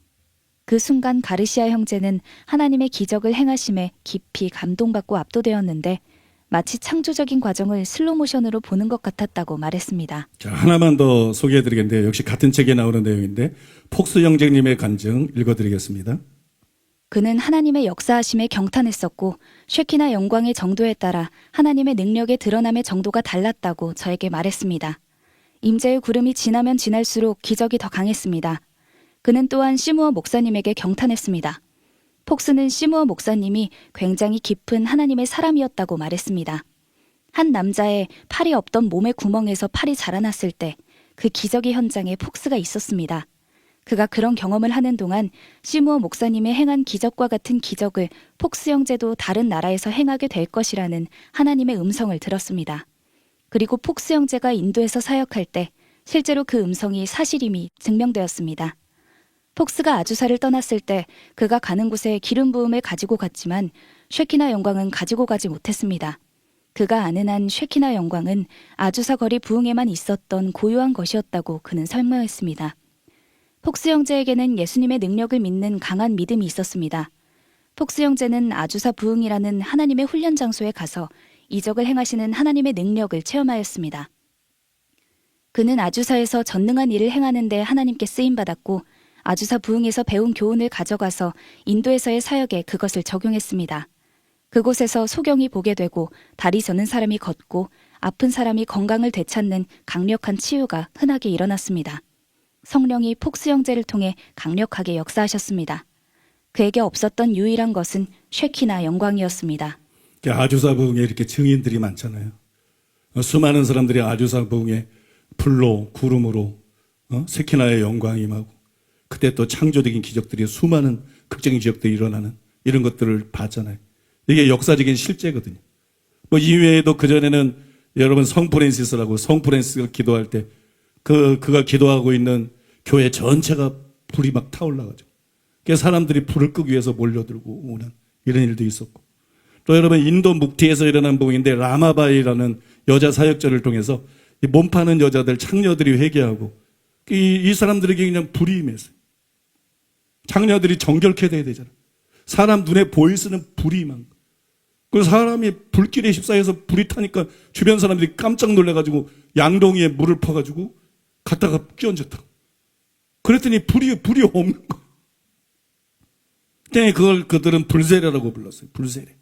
그 순간 가르시아 형제는 하나님의 기적을 행하심에 깊이 감동받고 압도되었는데 마치 창조적인 과정을 슬로모션으로 보는 것 같았다고 말했습니다. 자, 하나만 더 소개해드리겠는데요. 역시 같은 책에 나오는 내용인데 폭스 형제님의 간증 읽어드리겠습니다. 그는 하나님의 역사하심에 경탄했었고 쉐키나 영광의 정도에 따라 하나님의 능력의 드러남의 정도가 달랐다고 저에게 말했습니다. 임재의 구름이 지나면 지날수록 기적이 더 강했습니다. 그는 또한 시무어 목사님에게 경탄했습니다. 폭스는 시무어 목사님이 굉장히 깊은 하나님의 사람이었다고 말했습니다. 한 남자의 팔이 없던 몸의 구멍에서 팔이 자라났을 때 그 기적의 현장에 폭스가 있었습니다. 그가 그런 경험을 하는 동안 시무어 목사님의 행한 기적과 같은 기적을 폭스 형제도 다른 나라에서 행하게 될 것이라는 하나님의 음성을 들었습니다. 그리고 폭스 형제가 인도에서 사역할 때 실제로 그 음성이 사실임이 증명되었습니다. 폭스가 아주사를 떠났을 때 그가 가는 곳에 기름 부음을 가지고 갔지만 쉐키나 영광은 가지고 가지 못했습니다. 그가 아는 한 쉐키나 영광은 아주사 거리 부흥에만 있었던 고유한 것이었다고 그는 설명했습니다. 폭스 형제에게는 예수님의 능력을 믿는 강한 믿음이 있었습니다. 폭스 형제는 아주사 부흥이라는 하나님의 훈련 장소에 가서 이적을 행하시는 하나님의 능력을 체험하였습니다. 그는 아주사에서 전능한 일을 행하는 데 하나님께 쓰임받았고 아주사 부흥에서 배운 교훈을 가져가서 인도에서의 사역에 그것을 적용했습니다. 그곳에서 소경이 보게 되고 다리 저는 사람이 걷고 아픈 사람이 건강을 되찾는 강력한 치유가 흔하게 일어났습니다. 성령이 폭스 형제를 통해 강력하게 역사하셨습니다. 그에게 없었던 유일한 것은 쉐키나 영광이었습니다. 아주사 부흥에 이렇게 증인들이 많잖아요. 수많은 사람들이 아주사 부흥에 불로 구름으로 세키나의 영광이 임하고 그때 또 창조적인 기적들이 수많은 극적인 기적들이 일어나는 이런 것들을 봤잖아요. 이게 역사적인 실제거든요. 뭐 이외에도 그전에는 여러분 성 프란시스라고 성 프란시스가 기도할 때 그가 기도하고 있는 교회 전체가 불이 막 타올라가지고 그래서 사람들이 불을 끄기 위해서 몰려들고 오는 이런 일도 있었고 또 여러분 인도 묵티에서 일어난 부흥인데 라마바이라는 여자 사역자를 통해서 이 몸 파는 여자들 창녀들이 회개하고 이 사람들에게 그냥 불이 임했어요. 창녀들이 정결케 돼야 되잖아. 사람 눈에 보일 수는 불이 임한 거. 그 사람이 불길에 휩싸여서 불이 타니까 주변 사람들이 깜짝 놀래가지고 양동이에 물을 퍼가지고 갖다가 끼얹었다. 그랬더니 불이 없는 거예요. 그때 그들은 불세례라고 불렀어요. 불세례.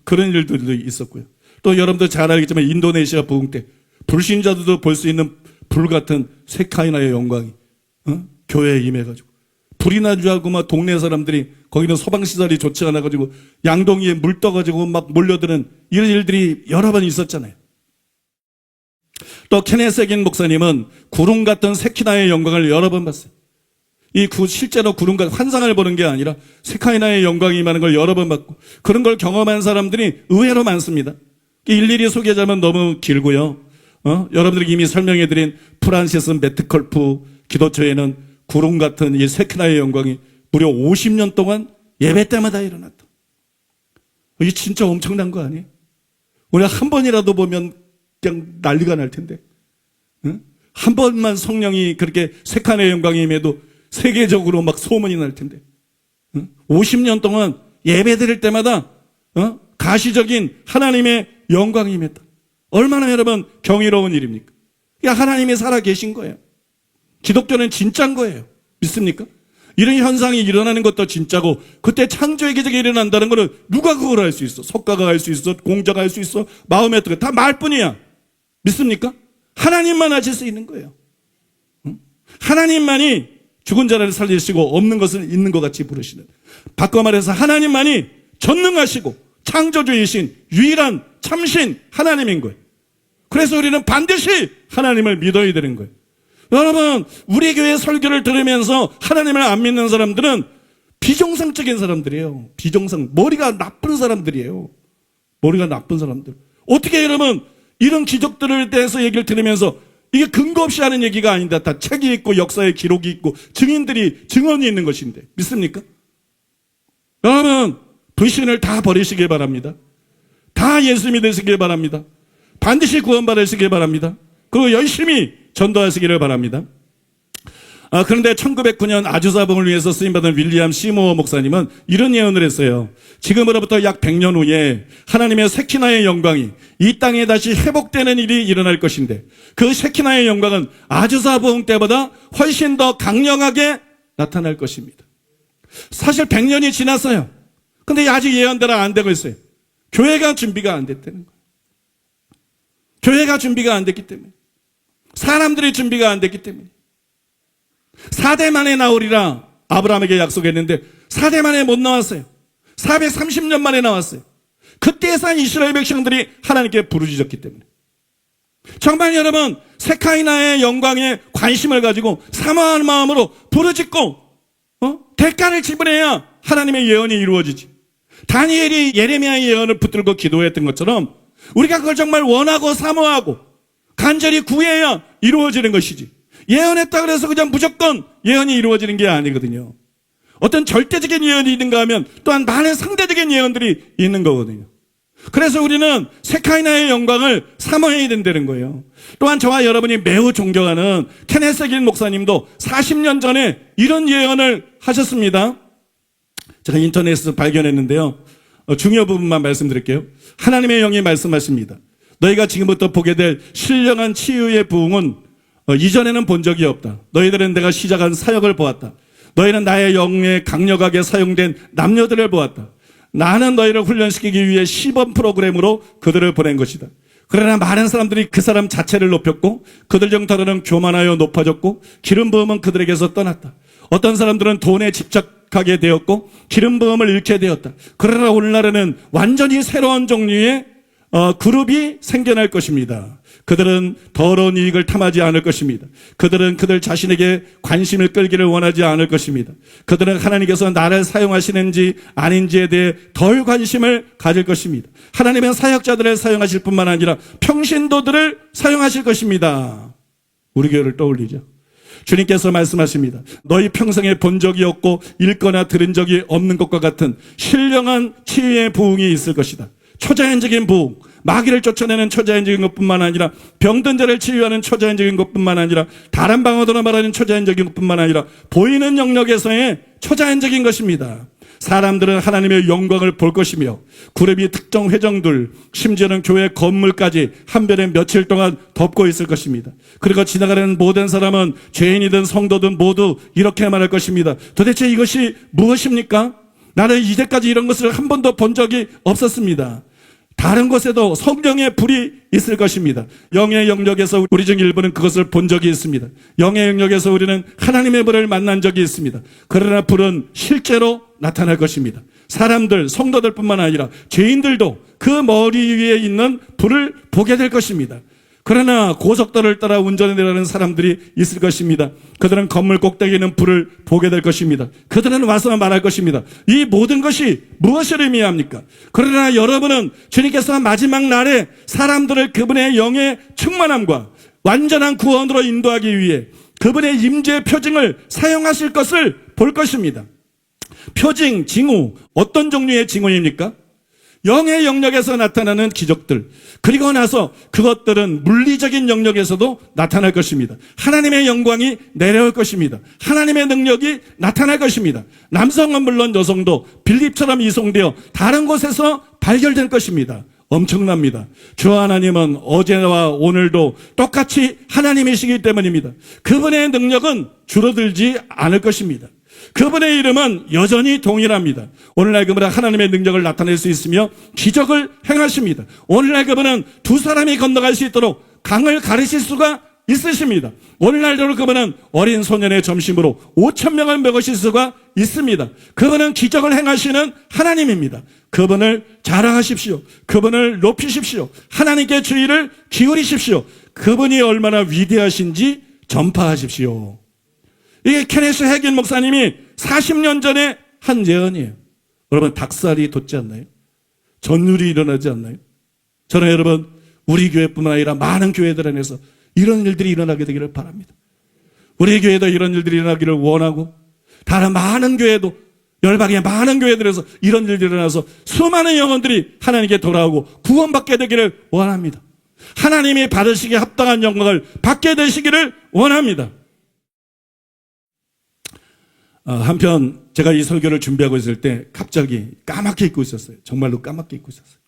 그런 일들도 있었고요. 또 여러분들 잘 알겠지만 인도네시아 부흥 때 불신자들도 볼 수 있는 불 같은 세카이나의 영광이 교회에 임해가지고 불이 난 줄 알고 막 동네 사람들이 거기는 소방시설이 좋지 않아가지고 양동이에 물 떠가지고 막 몰려드는 이런 일들이 여러 번 있었잖아요. 또 케네세긴 목사님은 구름 같은 세키나의 영광을 여러 번 봤어요. 실제로 구름 같은 환상을 보는 게 아니라 세카이나의 영광이 임하는 걸 여러 번 봤고 그런 걸 경험한 사람들이 의외로 많습니다. 일일이 소개하자면 너무 길고요. 여러분들이 이미 설명해드린 프란시스 메트컬프 기도처에는 구름 같은 이 세키나의 영광이 무려 50년 동안 예배 때마다 일어났다. 이게 진짜 엄청난 거 아니에요? 우리가 한 번이라도 보면 그냥 난리가 날 텐데. 한 번만 성령이 그렇게 세키나의 영광이 임해도 세계적으로 막 소문이 날 텐데. 50년 동안 예배 드릴 때마다 가시적인 하나님의 영광이 임했다. 얼마나 여러분 경이로운 일입니까? 하나님이 살아 계신 거예요. 기독교는 진짜인 거예요. 믿습니까? 이런 현상이 일어나는 것도 진짜고 그때 창조의 기적이 일어난다는 거는 누가 그걸 할 수 있어? 석가가 할 수 있어? 공자가 할 수 있어? 마음에 들어 다 말뿐이야. 믿습니까? 하나님만 하실 수 있는 거예요. 하나님만이 죽은 자를 살리시고 없는 것을 있는 것 같이 부르시는. 바꿔 말해서 하나님만이 전능하시고 창조주이신 유일한 참신 하나님인 거예요. 그래서 우리는 반드시 하나님을 믿어야 되는 거예요. 여러분, 우리 교회 설교를 들으면서 하나님을 안 믿는 사람들은 비정상적인 사람들이에요. 머리가 나쁜 사람들이에요. 머리가 나쁜 사람들. 어떻게 여러분 이런 기적들에 대해서 얘기를 들으면서 이게 근거 없이 하는 얘기가 아닌데 다 책이 있고 역사의 기록이 있고 증언이 있는 것인데 믿습니까? 여러분 불신을 다 버리시길 바랍니다. 다 예수 믿으시길 바랍니다. 반드시 구원받으시길 바랍니다. 그리고 열심히 전도하시기를 바랍니다. 그런데 1909년 아주사봉을 위해서 쓰임받은 윌리엄 시모어 목사님은 이런 예언을 했어요. 지금으로부터 약 100년 후에 하나님의 세키나의 영광이 이 땅에 다시 회복되는 일이 일어날 것인데 그 세키나의 영광은 아주사봉 때보다 훨씬 더 강력하게 나타날 것입니다. 사실 100년이 지났어요. 근데 아직 예언대로 안 되고 있어요. 교회가 준비가 안 됐다는 거예요. 교회가 준비가 안 됐기 때문에. 사람들이 준비가 안 됐기 때문에. 4대 만에 나오리라 아브라함에게 약속했는데 4대 만에 못 나왔어요. 430년 만에 나왔어요. 그때에서 이스라엘 백성들이 하나님께 부르짖었기 때문에. 정말 여러분 세카이나의 영광에 관심을 가지고 사모하는 마음으로 부르짖고 대가를 지불해야 하나님의 예언이 이루어지지. 다니엘이 예레미야의 예언을 붙들고 기도했던 것처럼 우리가 그걸 정말 원하고 사모하고 간절히 구해야 이루어지는 것이지. 예언했다 그래서 그냥 무조건 예언이 이루어지는 게 아니거든요. 어떤 절대적인 예언이 있는가 하면 또한 많은 상대적인 예언들이 있는 거거든요. 그래서 우리는 세카이나의 영광을 사모해야 된다는 거예요. 또한 저와 여러분이 매우 존경하는 케네스 긴 목사님도 40년 전에 이런 예언을 하셨습니다. 제가 인터넷에서 발견했는데요. 중요 부분만 말씀드릴게요. 하나님의 영이 말씀하십니다. 너희가 지금부터 보게 될 신령한 치유의 부흥은 이전에는 본 적이 없다. 너희들은 내가 시작한 사역을 보았다. 너희는 나의 영에 강력하게 사용된 남녀들을 보았다. 나는 너희를 훈련시키기 위해 시범 프로그램으로 그들을 보낸 것이다. 그러나 많은 사람들이 그 사람 자체를 높였고 그들 중 더러는 교만하여 높아졌고 기름 부음은 그들에게서 떠났다. 어떤 사람들은 돈에 집착하게 되었고 기름 부음을 잃게 되었다. 그러나 오늘날에는 완전히 새로운 종류의 그룹이 생겨날 것입니다. 그들은 더러운 이익을 탐하지 않을 것입니다. 그들은 그들 자신에게 관심을 끌기를 원하지 않을 것입니다. 그들은 하나님께서 나를 사용하시는지 아닌지에 대해 덜 관심을 가질 것입니다. 하나님은 사역자들을 사용하실 뿐만 아니라 평신도들을 사용하실 것입니다. 우리 교회를 떠올리죠. 주님께서 말씀하십니다. 너희 평생에 본 적이 없고 읽거나 들은 적이 없는 것과 같은 신령한 치유의 부흥이 있을 것이다. 초자연적인 부흥, 마귀를 쫓아내는 초자연적인 것뿐만 아니라 병든 자를 치유하는 초자연적인 것뿐만 아니라 다른 방언으로 말하는 초자연적인 것뿐만 아니라 보이는 영역에서의 초자연적인 것입니다. 사람들은 하나님의 영광을 볼 것이며 그룹이 특정 회정들 심지어는 교회 건물까지 한 별에 며칠 동안 덮고 있을 것입니다. 그리고 지나가는 모든 사람은 죄인이든 성도든 모두 이렇게 말할 것입니다. 도대체 이것이 무엇입니까? 나는 이제까지 이런 것을 한 번도 본 적이 없었습니다. 다른 곳에도 성령의 불이 있을 것입니다. 영의 영역에서 우리 중 일부는 그것을 본 적이 있습니다. 영의 영역에서 우리는 하나님의 불을 만난 적이 있습니다. 그러나 불은 실제로 나타날 것입니다. 사람들, 성도들뿐만 아니라 죄인들도 그 머리 위에 있는 불을 보게 될 것입니다. 그러나 고속도로를 따라 운전해 내려가는 사람들이 있을 것입니다. 그들은 건물 꼭대기에 있는 불을 보게 될 것입니다. 그들은 와서 말할 것입니다. 이 모든 것이 무엇을 의미합니까? 그러나 여러분은 주님께서 마지막 날에 사람들을 그분의 영의 충만함과 완전한 구원으로 인도하기 위해 그분의 임재의 표징을 사용하실 것을 볼 것입니다. 표징, 징후, 어떤 종류의 징후입니까? 영의 영역에서 나타나는 기적들, 그리고 나서 그것들은 물리적인 영역에서도 나타날 것입니다. 하나님의 영광이 내려올 것입니다. 하나님의 능력이 나타날 것입니다. 남성은 물론 여성도 빌립처럼 이송되어 다른 곳에서 발견될 것입니다. 엄청납니다. 주 하나님은 어제와 오늘도 똑같이 하나님이시기 때문입니다. 그분의 능력은 줄어들지 않을 것입니다. 그분의 이름은 여전히 동일합니다. 오늘날 그분은 하나님의 능력을 나타낼 수 있으며 기적을 행하십니다. 오늘날 그분은 두 사람이 건너갈 수 있도록 강을 가르칠 수가 있으십니다. 오늘날도 그분은 어린 소년의 점심으로 5,000명을 먹으실 수가 있습니다. 그분은 기적을 행하시는 하나님입니다. 그분을 자랑하십시오. 그분을 높이십시오. 하나님께 주의를 기울이십시오. 그분이 얼마나 위대하신지 전파하십시오. 이게 케네스 해긴 목사님이 40년 전에 한 예언이에요. 여러분, 닭살이 돋지 않나요? 전율이 일어나지 않나요? 저는 여러분, 우리 교회뿐만 아니라 많은 교회들 안에서 이런 일들이 일어나게 되기를 바랍니다. 우리 교회도 이런 일들이 일어나기를 원하고 다른 많은 교회도 열방의 많은 교회들에서 이런 일들이 일어나서 수많은 영혼들이 하나님께 돌아오고 구원받게 되기를 원합니다. 하나님이 받으시기에 합당한 영광을 받게 되시기를 원합니다. 한편 제가 이 설교를 준비하고 있을 때 갑자기 까맣게 잊고 있었어요. 정말로 까맣게 잊고 있었어요.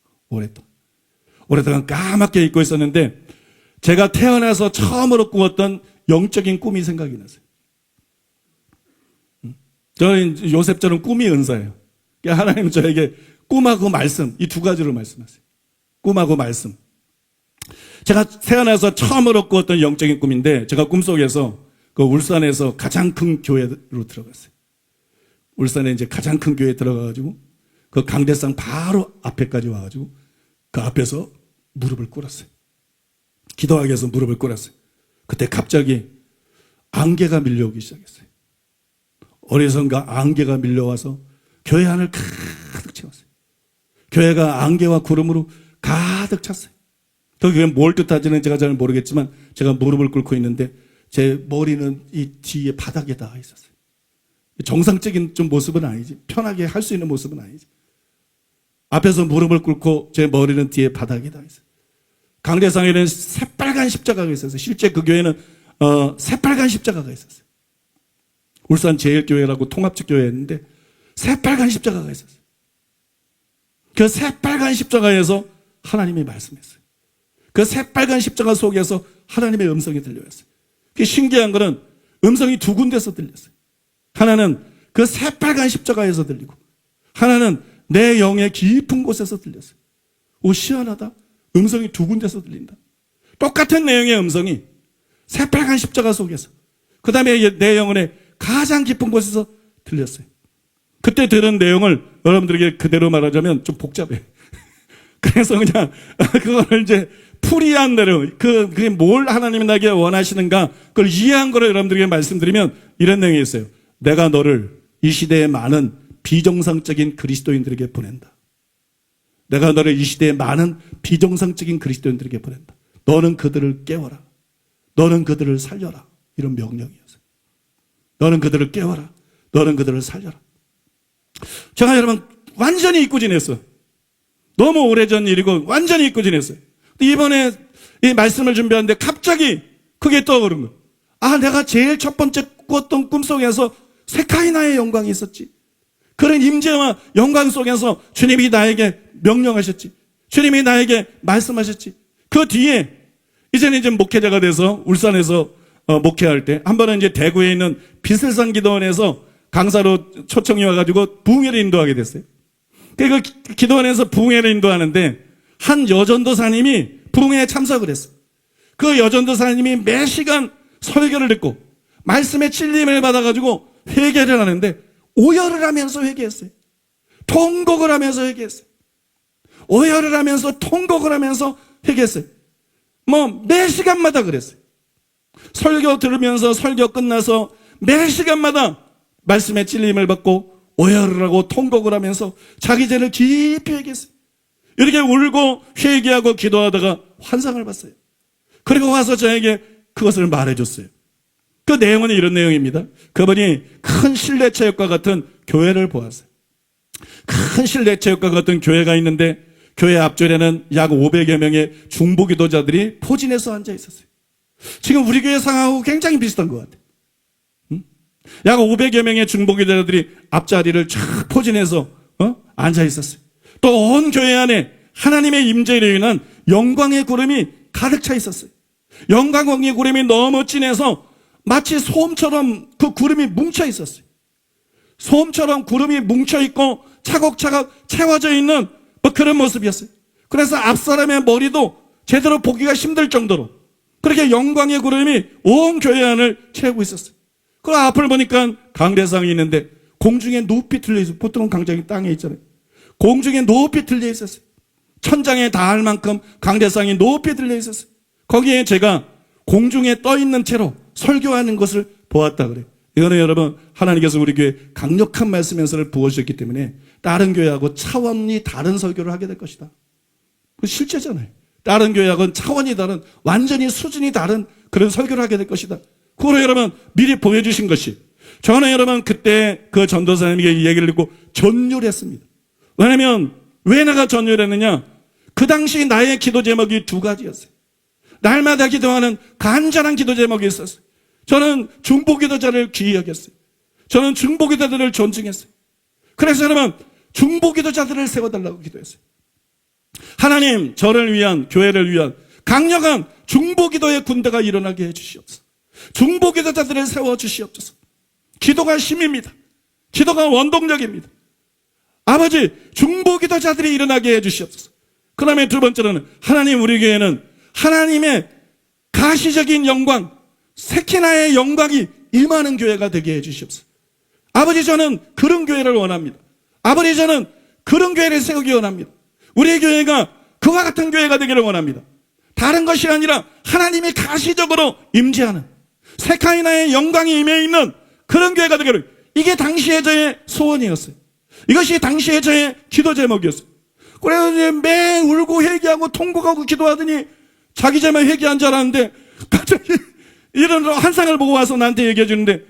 오랫동안 까맣게 잊고 있었는데 제가 태어나서 처음으로 꾸었던 영적인 꿈이 생각이 났어요. 저는 요셉처럼 꿈이 은사예요. 하나님은 저에게 꿈하고 말씀, 이 두 가지로 말씀하세요. 꿈하고 말씀. 제가 태어나서 처음으로 꾸었던 영적인 꿈인데 제가 꿈속에서 그 울산에서 가장 큰 교회로 들어갔어요. 울산에 이제 가장 큰 교회에 들어가가지고 그 강대상 바로 앞에까지 와가지고 그 앞에서 무릎을 꿇었어요. 기도하기 위해서 무릎을 꿇었어요. 그때 갑자기 안개가 밀려오기 시작했어요. 어디선가 안개가 밀려와서 교회 안을 가득 채웠어요. 교회가 안개와 구름으로 가득 찼어요. 그게 뭘 뜻하지는 제가 잘 모르겠지만 제가 무릎을 꿇고 있는데 제 머리는 이 뒤에 바닥에 닿아 있었어요. 정상적인 좀 모습은 아니지. 편하게 할 수 있는 모습은 아니지. 앞에서 무릎을 꿇고 제 머리는 뒤에 바닥에 닿아 있어요. 강대상에는 새빨간 십자가가 있었어요. 실제 그 교회는 새빨간 십자가가 있었어요. 울산 제일교회라고 통합적 교회였는데 새빨간 십자가가 있었어요. 그 새빨간 십자가에서 하나님이 말씀했어요. 그 새빨간 십자가 속에서 하나님의 음성이 들려왔어요. 그 신기한 거는 음성이 두 군데서 들렸어요. 하나는 그 새빨간 십자가에서 들리고 하나는 내 영의 깊은 곳에서 들렸어요. 오, 희한하다. 음성이 두 군데서 들린다. 똑같은 내용의 음성이 새빨간 십자가 속에서 그 다음에 내 영혼의 가장 깊은 곳에서 들렸어요. 그때 들은 내용을 여러분들에게 그대로 말하자면 좀 복잡해. 그래서 그냥 그걸 이제 풀이한 대로 그게 뭘 하나님이 나에게 원하시는가 그걸 이해한 거로 여러분들에게 말씀드리면 이런 내용이 있어요. 내가 너를 이 시대에 많은 비정상적인 그리스도인들에게 보낸다. 내가 너를 이 시대에 많은 비정상적인 그리스도인들에게 보낸다. 너는 그들을 깨워라. 너는 그들을 살려라. 이런 명령이었어요. 너는 그들을 깨워라. 너는 그들을 살려라. 제가 여러분 완전히 잊고 지냈어요. 너무 오래전 일이고 완전히 잊고 지냈어요. 이번에 이 말씀을 준비하는데 갑자기 그게 떠오른 거예요. 아, 내가 제일 첫 번째 꿨던 꿈속에서 세카이나의 영광이 있었지. 그런 임재와 영광 속에서 주님이 나에게 명령하셨지. 주님이 나에게 말씀하셨지. 그 뒤에 이제는 이제 목회자가 돼서 울산에서 목회할 때 한 번은 이제 대구에 있는 비슬산 기도원에서 강사로 초청이 와가지고 부흥회를 인도하게 됐어요. 그 기도원에서 부흥회를 인도하는데 한 여전도사님이 부흥회에 참석을 했어. 그 여전도사님이 매 시간 설교를 듣고 말씀에 찔림을 받아가지고 회개를 하는데 오열을 하면서 회개했어요. 통곡을 하면서 회개했어요. 오열을 하면서 통곡을 하면서 회개했어요. 매 시간마다 그랬어요. 설교 들으면서 설교 끝나서 매 시간마다 말씀에 찔림을 받고 오열을 하고 통곡을 하면서 자기 죄를 깊이 회개했어요. 이렇게 울고 회개하고 기도하다가 환상을 봤어요. 그리고 와서 저에게 그것을 말해줬어요. 그 내용은 이런 내용입니다. 그분이 큰 실내체육과 같은 교회를 보았어요. 큰 실내체육과 같은 교회가 있는데 교회 앞줄에는 약 500여 명의 중보기도자들이 포진해서 앉아 있었어요. 지금 우리 교회 상황하고 굉장히 비슷한 것 같아요. 약 500여 명의 중보기도자들이 앞자리를 쫙 포진해서 앉아 있었어요. 또 온 교회 안에 하나님의 임재로 인한 영광의 구름이 가득 차 있었어요. 영광의 구름이 너무 진해서 마치 소음처럼 그 구름이 뭉쳐 있었어요. 소음처럼 구름이 뭉쳐 있고 차곡차곡 채워져 있는 그런 모습이었어요. 그래서 앞사람의 머리도 제대로 보기가 힘들 정도로 그렇게 영광의 구름이 온 교회 안을 채우고 있었어요. 그 앞을 보니까 강대상이 있는데 공중에 높이 들려 있어요. 보통 강장이 땅에 있잖아요. 공중에 높이 들려 있었어요. 천장에 닿을 만큼 강대상이 높이 들려 있었어요. 거기에 제가 공중에 떠 있는 채로 설교하는 것을 보았다 그래요. 이거는 여러분 하나님께서 우리 교회에 강력한 말씀 연설을 부어주셨기 때문에 다른 교회하고 차원이 다른 설교를 하게 될 것이다. 그 실제잖아요. 다른 교회하고는 차원이 다른 완전히 수준이 다른 그런 설교를 하게 될 것이다. 그걸 여러분 미리 보여주신 것이 저는 여러분 그때 그 전도사님에게 얘기를 듣고 전율 했습니다. 왜냐면 왜 내가 전율했느냐? 그 당시 나의 기도 제목이 두 가지였어요. 날마다 기도하는 간절한 기도 제목이 있었어요. 저는 중보기도자를 귀히 여겼어요. 저는 중보기도자들을 존중했어요. 그래서 여러분 중보기도자들을 세워달라고 기도했어요. 하나님, 저를 위한, 교회를 위한 강력한 중보기도의 군대가 일어나게 해주시옵소서. 중보기도자들을 세워주시옵소서. 기도가 힘입니다. 기도가 원동력입니다. 아버지, 중보기도자들이 일어나게 해주시옵소서. 그 다음에 두 번째로는 하나님, 우리 교회는 하나님의 가시적인 영광, 세키나의 영광이 임하는 교회가 되게 해주시옵소서. 아버지, 저는 그런 교회를 원합니다. 아버지, 저는 그런 교회를 세우기 원합니다. 우리 교회가 그와 같은 교회가 되기를 원합니다. 다른 것이 아니라 하나님이 가시적으로 임재하는 세카이나의 영광이 임해 있는 그런 교회가 되기를, 이게 당시의 저의 소원이었어요. 이것이 당시의 저의 기도 제목이었어요. 그래서 매 울고 회개하고 통곡하고 기도하더니 자기 잘만 회개한 줄 알았는데 갑자기 이런 환상을 보고 와서 나한테 얘기해 주는데,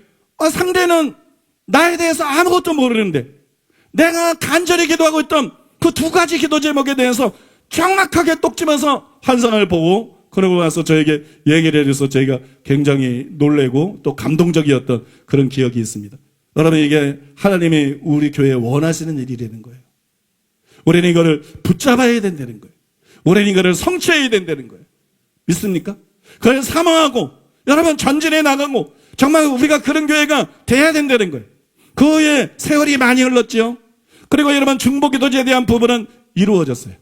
상대는 나에 대해서 아무것도 모르는데 내가 간절히 기도하고 있던 그 두 가지 기도 제목에 대해서 정확하게 똑 집어서 환상을 보고 그러고 와서 저에게 얘기를 해줘서 저희가 굉장히 놀래고 또 감동적이었던 그런 기억이 있습니다. 여러분, 이게 하나님이 우리 교회에 원하시는 일이라는 거예요. 우리는 이거를 붙잡아야 된다는 거예요. 우리는 이거를 성취해야 된다는 거예요. 믿습니까? 그걸 사모하고 여러분 전진해 나가고 정말 우리가 그런 교회가 돼야 된다는 거예요. 그 후에 세월이 많이 흘렀지요. 그리고 여러분 중보기도제에 대한 부분은 이루어졌어요.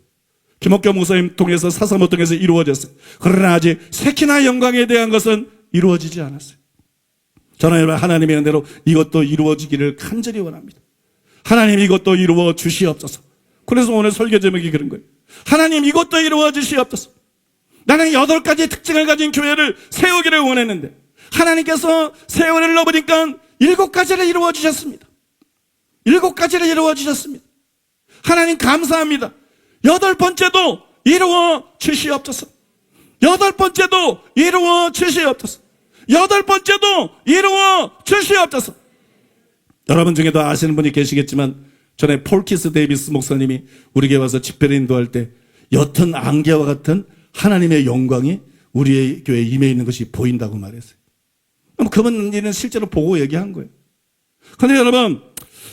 김옥경 목사님 통해서 사사모 통해서 이루어졌어요. 그러나 아직 세키나 영광에 대한 것은 이루어지지 않았어요. 저는 여러분 하나님의 은혜로 이것도 이루어지기를 간절히 원합니다. 하나님, 이것도 이루어 주시옵소서. 그래서 오늘 설교 제목이 그런 거예요. 하나님, 이것도 이루어 주시옵소서. 나는 8가지 특징을 가진 교회를 세우기를 원했는데 하나님께서 세월을 넣어보니까 7가지를 이루어 주셨습니다. 7가지를 이루어 주셨습니다. 하나님 감사합니다. 8번째도 이루어 주시옵소서. 8번째도 이루어 주시옵소서. 8번째도 이루어 주시옵소서. 여러분 중에도 아시는 분이 계시겠지만 전에 폴키스 데이비스 목사님이 우리 교회 와서 집회를 인도할 때 옅은 안개와 같은 하나님의 영광이 우리의 교회에 임해 있는 것이 보인다고 말했어요. 그럼 그분은 실제로 보고 얘기한 거예요. 그런데 여러분,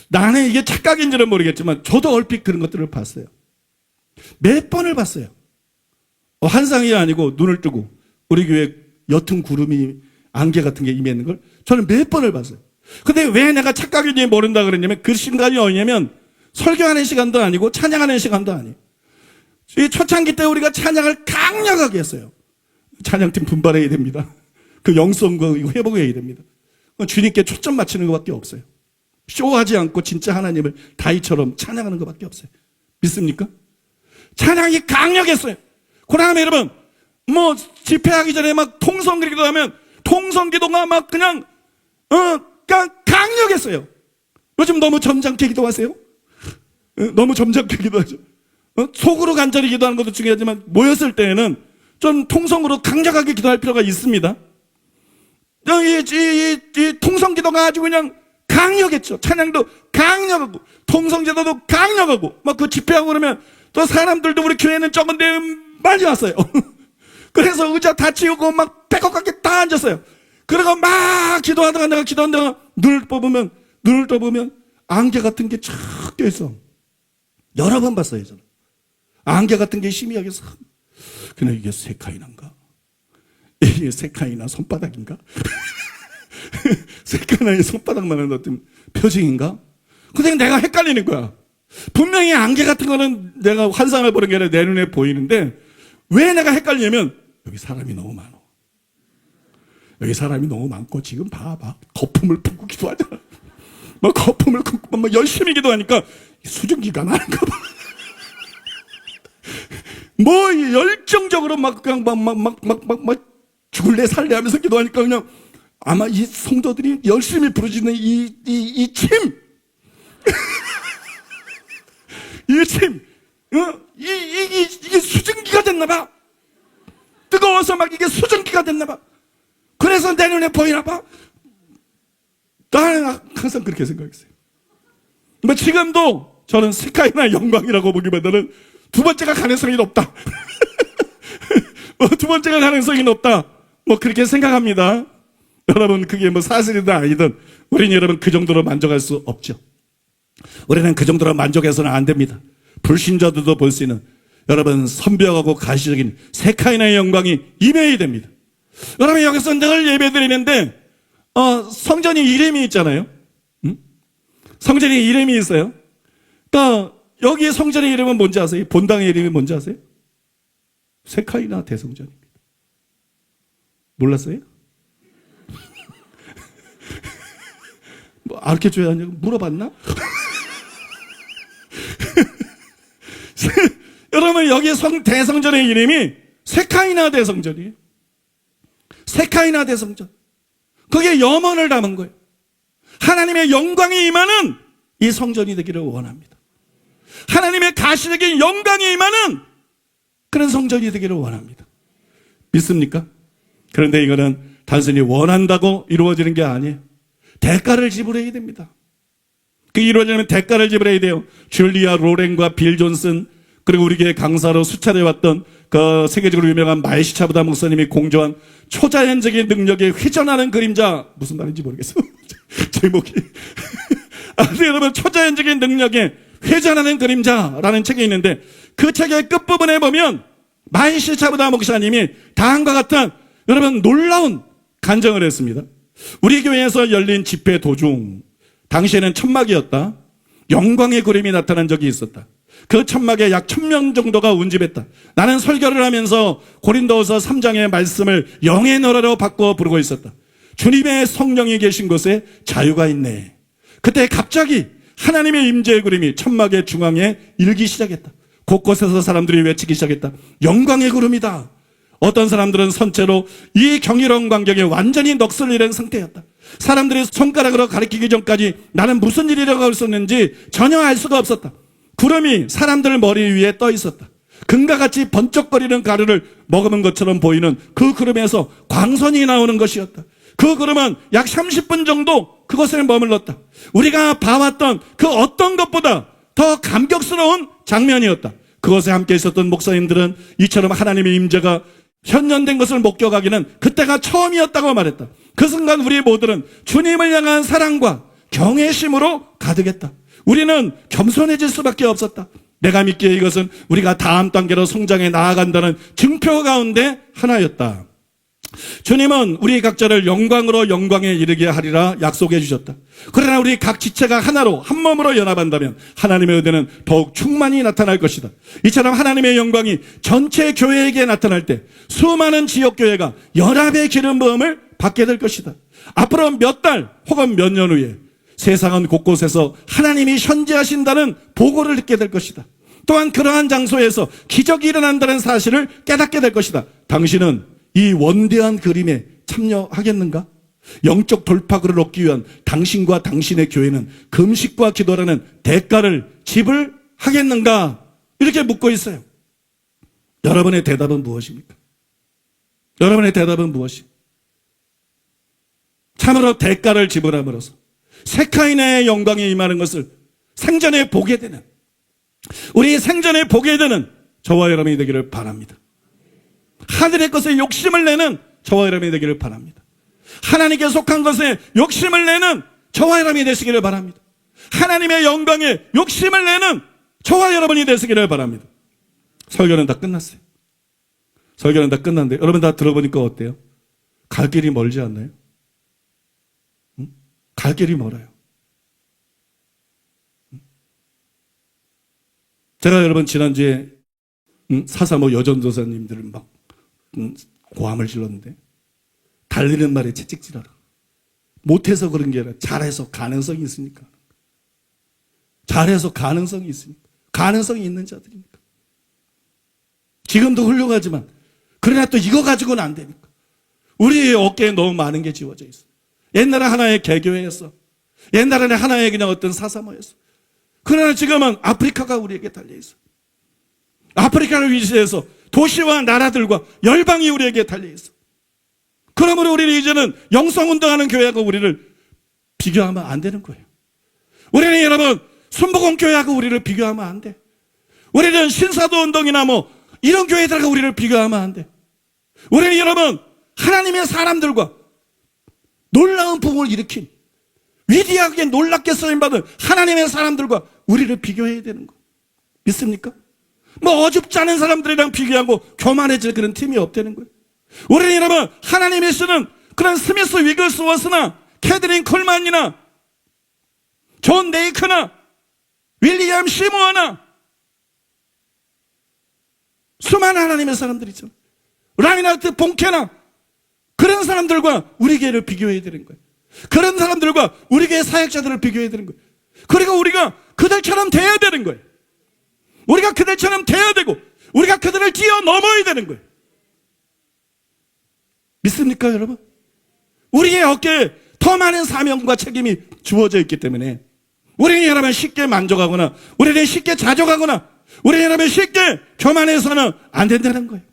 나는 이게 착각인지는 모르겠지만 저도 얼핏 그런 것들을 봤어요. 몇 번을 봤어요. 환상이 아니고 눈을 뜨고 우리 교회 옅은 구름이 안개 같은 게 임해 있는 걸 저는 몇 번을 봤어요. 근데 왜 내가 착각인지 모른다 그랬냐면 그 시간이 어디냐면 설교하는 시간도 아니고 찬양하는 시간도 아니에요. 이 초창기 때 우리가 찬양을 강력하게 했어요. 찬양팀 분발해야 됩니다. 그 영성과 회복해야 됩니다. 주님께 초점 맞추는 것밖에 없어요. 쇼하지 않고 진짜 하나님을 다이처럼 찬양하는 것밖에 없어요. 믿습니까? 찬양이 강력했어요. 그 다음에 여러분, 집회하기 전에 막 통성기도 하면 통성기도가 막 그냥 강력했어요. 요즘 너무 점잖게 기도하세요? 너무 점잖게 기도하죠. 속으로 간절히 기도하는 것도 중요하지만 모였을 때에는 좀 통성으로 강력하게 기도할 필요가 있습니다. 이 통성기도가 아주 그냥 강력했죠. 찬양도 강력하고 통성기도도 강력하고 막 그 집회하고 그러면 또 사람들도 우리 교회는 적은데 많이 왔어요. 그래서 의자 다 치우고 막 빼곡하게 다 앉았어요. 그러고 막 기도하다가 내가 기도한다가 눈을 떠보면 안개 같은 게 쫙 껴있어. 여러 번 봤어요, 저는. 안개 같은 게 희미하게 그냥 이게 세카이나인가? 이게 세카이나 손바닥인가? 세카이나의 손바닥만한 어떤 표징인가? 근데 내가 헷갈리는 거야. 분명히 안개 같은 거는 내가 환상을 보는 게 아니라 내 눈에 보이는데 왜 내가 헷갈리냐면 여기 사람이 너무 많아. 여기 사람이 너무 많고 지금 막 거품을 품고 기도하잖아. 막 거품을 품고 막 열심히 기도하니까 수증기가 나는가 봐. 열정적으로 막 그냥 막 죽을래 살래 하면서 기도하니까 그냥 아마 이 성도들이 열심히 부르짖는 이 침. 이 침. 이게 수증기가 됐나 봐. 뜨거워서 막 이게 수증기가 됐나 봐. 그래서 내 눈에 보이나 봐. 나는 항상 그렇게 생각했어요. 뭐 지금도 저는 세카이나 영광이라고 보기보다는 두 번째가 가능성이 높다. 두 번째가 가능성이 높다. 그렇게 생각합니다. 여러분, 그게 사실이든 아니든 우리는 여러분 그 정도로 만족할 수 없죠. 우리는 그 정도로 만족해서는 안 됩니다. 불신자들도 볼 수 있는 여러분 선벽하고 가시적인 세카이나의 영광이 임해야 됩니다. 여러분, 여기서 늘 예배드리는데 성전이 이름이 있잖아요. 성전이 이름이 있어요. 그러니까 여기 성전의 이름은 뭔지 아세요? 본당의 이름이 뭔지 아세요? 세카이나 대성전입니다. 몰랐어요? 알려줘야 하냐고 물어봤나? 여러분, 여기 대성전의 이름이 세카이나 대성전이에요. 세카이나 대성전. 그게 염원을 담은 거예요. 하나님의 영광이 임하는 이 성전이 되기를 원합니다. 하나님의 가시적인 영광이 임하는 그런 성전이 되기를 원합니다. 믿습니까? 그런데 이거는 단순히 원한다고 이루어지는 게 아니에요. 대가를 지불해야 됩니다. 그 이루어지려면 대가를 지불해야 돼요. 줄리아 로렌과 빌 존슨, 그리고 우리 교회 강사로 수차례 왔던 그 세계적으로 유명한 마이시차부다 목사님이 공조한 초자연적인 능력에 회전하는 그림자, 무슨 말인지 모르겠어요. 제목이. 근데 여러분, 초자연적인 능력에 회전하는 그림자라는 책이 있는데 그 책의 끝부분에 보면 마이시차부다 목사님이 다음과 같은 여러분 놀라운 간증을 했습니다. 우리 교회에서 열린 집회 도중, 당시에는 천막이었다. 영광의 그림이 나타난 적이 있었다. 그 천막에 약 1000명 정도가 운집했다. 나는 설교를 하면서 고린도후서 3장의 말씀을 영의 노래로 바꿔 부르고 있었다. 주님의 성령이 계신 곳에 자유가 있네. 그때 갑자기 하나님의 임재의 그림이 천막의 중앙에 일기 시작했다. 곳곳에서 사람들이 외치기 시작했다. 영광의 구름이다. 어떤 사람들은 선체로 이 경이로운 광경에 완전히 넋을 잃은 상태였다. 사람들이 손가락으로 가리키기 전까지 나는 무슨 일이라고 할 수 있는지 전혀 알 수가 없었다. 구름이 사람들 머리 위에 떠 있었다. 금과 같이 번쩍거리는 가루를 머금은 것처럼 보이는 그 구름에서 광선이 나오는 것이었다. 그 구름은 약 30분 정도 그것을 머물렀다. 우리가 봐왔던 그 어떤 것보다 더 감격스러운 장면이었다. 그것에 함께 있었던 목사님들은 이처럼 하나님의 임재가 현현된 것을 목격하기는 그때가 처음이었다고 말했다. 그 순간 우리 모두는 주님을 향한 사랑과 경외심으로 가득했다. 우리는 겸손해질 수밖에 없었다. 내가 믿기에 이것은 우리가 다음 단계로 성장해 나아간다는 증표 가운데 하나였다. 주님은 우리 각자를 영광으로 영광에 이르게 하리라 약속해 주셨다. 그러나 우리 각 지체가 하나로 한 몸으로 연합한다면 하나님의 은혜는 더욱 충만히 나타날 것이다. 이처럼 하나님의 영광이 전체 교회에게 나타날 때 수많은 지역교회가 연합의 기름 부음을 받게 될 것이다. 앞으로 몇 달 혹은 몇 년 후에 세상은 곳곳에서 하나님이 현재하신다는 보고를 듣게 될 것이다. 또한 그러한 장소에서 기적이 일어난다는 사실을 깨닫게 될 것이다. 당신은 이 원대한 그림에 참여하겠는가? 영적 돌파구를 얻기 위한 당신과 당신의 교회는 금식과 기도라는 대가를 지불하겠는가? 이렇게 묻고 있어요. 여러분의 대답은 무엇입니까? 여러분의 대답은 무엇이? 참으로 대가를 지불함으로써 세카이나의 영광에 임하는 것을 생전에 보게 되는, 우리 생전에 보게 되는 저와 여러분이 되기를 바랍니다. 하늘의 것에 욕심을 내는 저와 여러분이 되기를 바랍니다. 하나님께 속한 것에 욕심을 내는 저와 여러분이 되시기를 바랍니다. 하나님의 영광에 욕심을 내는 저와 여러분이 되시기를 바랍니다. 설교는 다 끝났어요. 설교는 다 끝났는데 여러분 다 들어보니까 어때요? 갈 길이 멀지 않나요? 응? 갈 길이 멀어요. 응? 제가 여러분 지난주에 435 여전도사님들을 막 고함을 질렀는데 달리는 말에 채찍질하라. 못해서 그런 게 아니라 잘해서 가능성이 있으니까. 잘해서 가능성이 있으니까. 가능성이 있는 자들이니까. 지금도 훌륭하지만 그러나 또 이거 가지고는 안 되니까. 우리의 어깨에 너무 많은 게 지워져 있어. 옛날에 하나의 개교회였어. 옛날에는 하나의 그냥 어떤 435였어. 그러나 지금은 아프리카가 우리에게 달려있어. 아프리카를 위시해서 도시와 나라들과 열방이 우리에게 달려있어. 그러므로 우리는 이제는 영성운동하는 교회가 우리를 비교하면 안 되는 거예요. 우리는 여러분 순복음교회하고 우리를 비교하면 안 돼. 우리는 신사도 운동이나 뭐 이런 교회들과 우리를 비교하면 안 돼. 우리는 여러분 하나님의 사람들과 놀라운 부흥을 일으킨 위대하게 놀랍게 쓰임받은 하나님의 사람들과 우리를 비교해야 되는 거 믿습니까? 뭐 어줍지 않은 사람들이랑 비교하고 교만해질 그런 팀이 없다는 거예요. 우리는 여러분 하나님의 쓰는 그런 스미스 위글스워스나 캐드린 콜만이나 존 네이크나 윌리엄 시모어나 수많은 하나님의 사람들이 있죠. 라이나르트 본케나 그런 사람들과 우리 교회를 비교해야 되는 거예요. 그런 사람들과 우리 교회 사역자들을 비교해야 되는 거예요. 그리고 우리가 그들처럼 돼야 되는 거예요. 우리가 그들처럼 돼야 되고 우리가 그들을 뛰어넘어야 되는 거예요. 믿습니까 여러분? 우리의 어깨에 더 많은 사명과 책임이 주어져 있기 때문에 우리는 여러분 쉽게 만족하거나 우리는 쉽게 자족하거나 우리는 여러분 쉽게 교만해서는 안 된다는 거예요.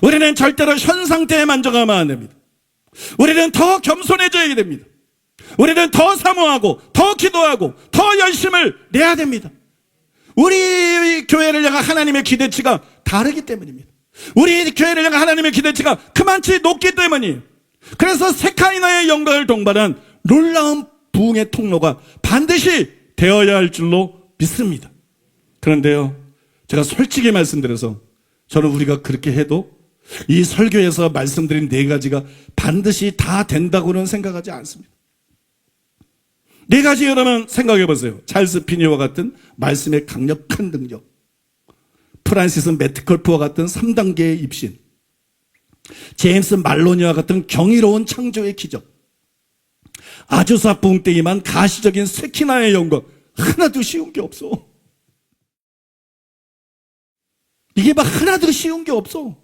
우리는 절대로 현 상태에 만족하면 안 됩니다. 우리는 더 겸손해져야 됩니다. 우리는 더 사모하고 더 기도하고 더 열심을 내야 됩니다. 우리 교회를 향한 하나님의 기대치가 다르기 때문입니다. 우리 교회를 향한 하나님의 기대치가 그만치 높기 때문이에요. 그래서 세카이나의 영광을 동반한 놀라운 부흥의 통로가 반드시 되어야 할 줄로 믿습니다. 그런데요, 제가 솔직히 말씀드려서 저는 우리가 그렇게 해도 이 설교에서 말씀드린 4가지가 반드시 다 된다고는 생각하지 않습니다. 4가지 여러분 생각해 보세요. 찰스 피니와 같은 말씀의 강력한 능력, 프란시스 매트컬프와 같은 3단계의 입신, 제임스 말로니와 같은 경이로운 창조의 기적, 아주사 부흥 때에만 가시적인 세키나의 영광, 하나도 쉬운 게 없어. 이게 막 하나도 쉬운 게 없어.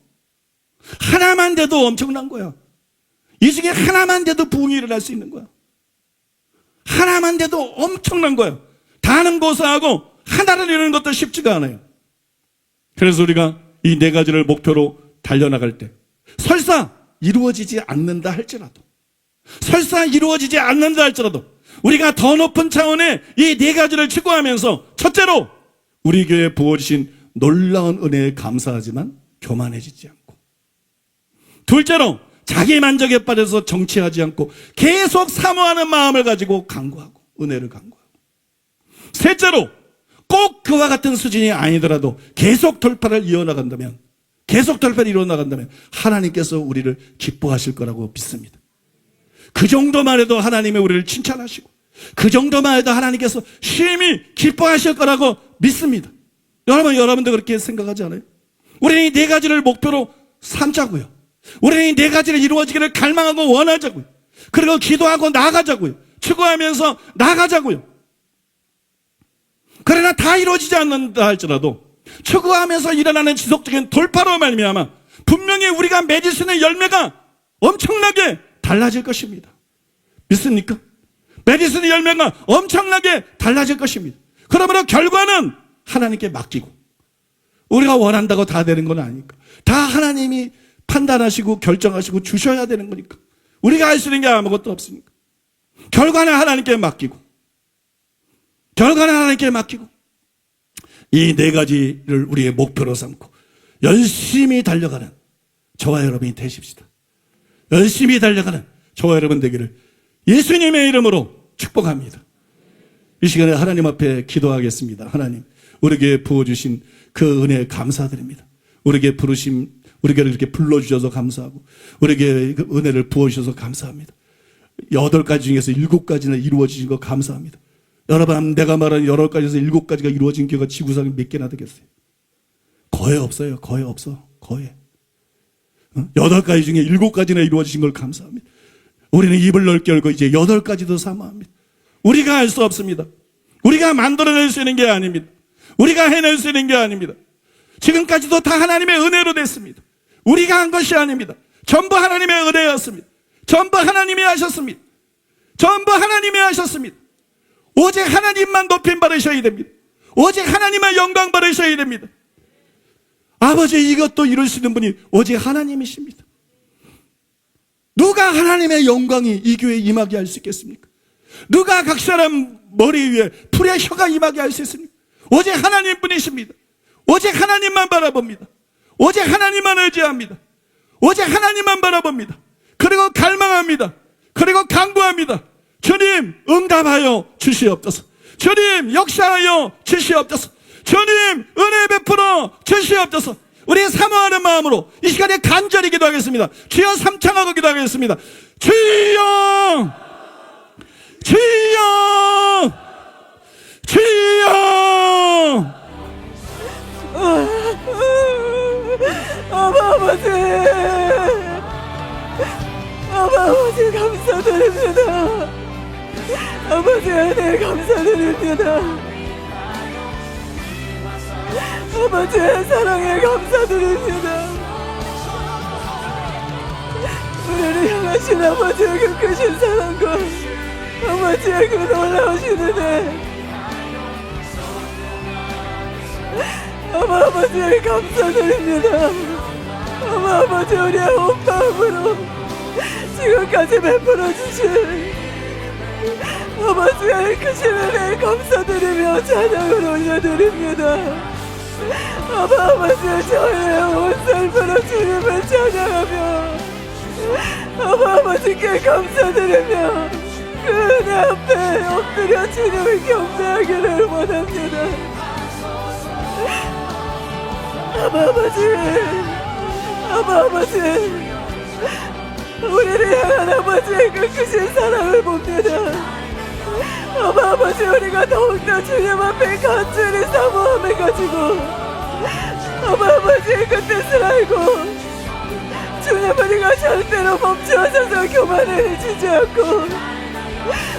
하나만 돼도 엄청난 거야. 이 중에 하나만 돼도 부흥이 일어날 수 있는 거야. 하나만 돼도 엄청난 거야. 다는 고사하고 하나를 이루는 것도 쉽지가 않아요. 그래서 우리가 이 4가지를 목표로 달려나갈 때 설사 이루어지지 않는다 할지라도 우리가 더 높은 차원의 이 4가지를 추구하면서 첫째로 우리 교회에 부어주신 놀라운 은혜에 감사하지만 교만해지지 않고, 둘째로 자기 만족에 빠져서 정치하지 않고 계속 사모하는 마음을 가지고 간구하고 은혜를 간구하고, 셋째로 꼭 그와 같은 수준이 아니더라도 계속 돌파를 이어나간다면 하나님께서 우리를 기뻐하실 거라고 믿습니다. 그 정도만 해도 하나님이 우리를 칭찬하시고 그 정도만 해도 하나님께서 심히 기뻐하실 거라고 믿습니다. 여러분도 그렇게 생각하지 않아요? 우리는 이 4가지를 목표로 삼자고요. 우리는 이 4가지를 이루어지기를 갈망하고 원하자고요. 그리고 기도하고 나아가자고요. 추구하면서 나아가자고요. 그러나 다 이루어지지 않는다 할지라도 추구하면서 일어나는 지속적인 돌파로 말미암아 분명히 우리가 맺을 수 있는 열매가 엄청나게 달라질 것입니다. 믿습니까? 맺을 수 있는 열매가 엄청나게 달라질 것입니다. 그러므로 결과는 하나님께 맡기고, 우리가 원한다고 다 되는 건 아니니까, 다 하나님이 판단하시고 결정하시고 주셔야 되는 거니까, 우리가 할 수 있는 게 아무것도 없으니까 결과는 하나님께 맡기고 이 4가지를 우리의 목표로 삼고 열심히 달려가는 저와 여러분이 되십시다. 열심히 달려가는 저와 여러분 되기를 예수님의 이름으로 축복합니다. 이 시간에 하나님 앞에 기도하겠습니다. 하나님, 우리에게 부어주신 그 은혜에 감사드립니다. 우리에게 우리에게 이렇게 불러주셔서 감사하고 우리에게 그 은혜를 부어주셔서 감사합니다. 8가지 중에서 7가지나 이루어지신 거 감사합니다. 여러분, 내가 말한 8가지에서 7가지가 이루어진 교회가 지구상에 몇 개나 되겠어요? 거의 없어요. 거의 없어. 거의. 8가지 중에 7가지나 이루어지신 걸 감사합니다. 우리는 입을 넓게 열고 이제 8가지도 사모합니다. 우리가 할 수 없습니다. 우리가 만들어낼 수 있는 게 아닙니다. 우리가 해낼 수 있는 게 아닙니다. 지금까지도 다 하나님의 은혜로 됐습니다. 우리가 한 것이 아닙니다. 전부 하나님의 은혜였습니다. 전부 하나님이 하셨습니다. 전부 하나님이 하셨습니다. 오직 하나님만 높임 받으셔야 됩니다. 오직 하나님만 영광 받으셔야 됩니다. 아버지, 이것도 이룰 수 있는 분이 오직 하나님이십니다. 누가 하나님의 영광이 이 교회에 임하게 할 수 있겠습니까? 누가 각 사람 머리 위에 풀의 혀가 임하게 할 수 있습니까? 오직 하나님뿐이십니다. 오직 하나님만 바라봅니다. 오직 하나님만 의지합니다. 오직 하나님만 바라봅니다. 그리고 갈망합니다. 그리고 간구합니다. 주님 응답하여 주시옵소서. 주님 역사하여 주시옵소서. 주님 은혜 베풀어 주시옵소서. 우리 사모하는 마음으로 이 시간에 간절히 기도하겠습니다. 주여 삼창하고 기도하겠습니다. 주여 주여 주여. 아버지, 아버지 감사드립니다. 아버지 은혜 감사드립니다. 아버지의 사랑에 감사드립니다. 우리를 향하신 아버지의 그 크신 사랑과 아버지의 그 놀라우신 은혜, 아버지 감사드립니다. 아버지 우리의 온 마음으로 지금까지 베풀어 주신 아버지의 크신 은혜에 감사드리며 찬양을 올려드립니다. 아버지 저희의 온 삶으로 주님을 찬양하며 아버지께 감사드리며 그 은혜 앞에 엎드려 주님을 경배하기를 원합니다. 아버지, 우리를 향한 아버지의 그 크신 사랑을 봅니다. 아버지, 우리가 더욱더 주님 앞에 간절히 사모함을 가지고 아버지의 그 뜻을 알고 주님 우리가 절대로 멈추어서서 교만을 해주지 않고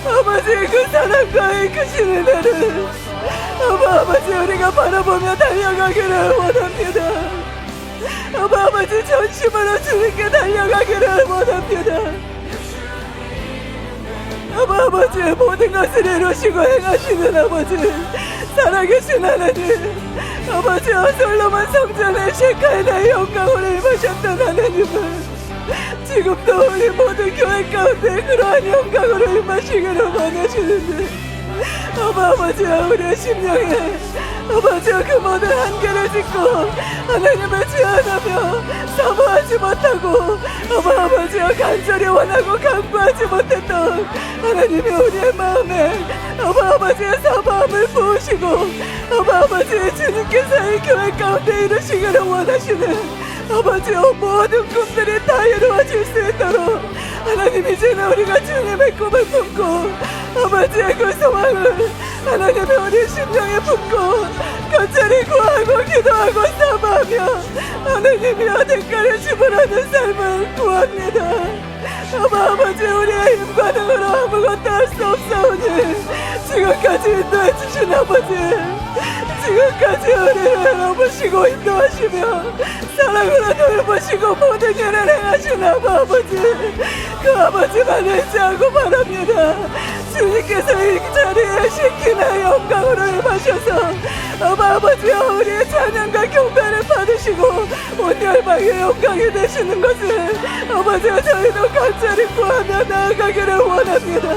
아버지의 그 사랑과의 크신 은혜를 아버지 우리가 바라보며 달려가기를 원합니다. 아버지 전심으로 주님께 달려가기를 원합니다. 아버지의 모든 것을 이루시고 행하시는 아버지 살아계신 하나님, 아버지와 솔로몬 성전의 셰카의 영광으로 임하셨던 하나님은 지금도 우리 모든 교회 가운데 그러한 영광으로 임하시기를 원하시는데 아버지와 우리의 심령에 아버지와 그 모든 한계를 짓고 하나님을 제한하며 사모하지 못하고 아버지와 간절히 원하고 간구하지 못했던 하나님이 우리의 마음에 아버지의 사모함을 부으시고 아버지의 주님께서 이 교회 가운데 이루시기를 원하시는 아버지의 모든 꿈들이 다 이루어질 수 있도록 하나님 이제는 우리가 주님의 꿈을 품고 아버지의 그 소망을 하나님의 우리 심령에 품고 간절히 구하고 기도하고 사모하며 하나님이여 대가를 지불하는 삶을 구합니다. 아버지 우리의 힘과 능으로 아무것도 할 수 없사오니 지금까지 인도해 주신 아버지, 지금까지 우리를 넘으시고 인도하시며 사랑으로 돌보시고 모든 일을 행하신 아버지, 그 아버지만 의지하고 바랍니다. 주님께서 이 자리에 시키나 영광으로 임하셔서 아버지와 우리의 찬양과 경배를 받으시고 온 열방의 영광이 되시는 것을 아버지와 저희도 간절히 구하며 나아가기를 원합니다.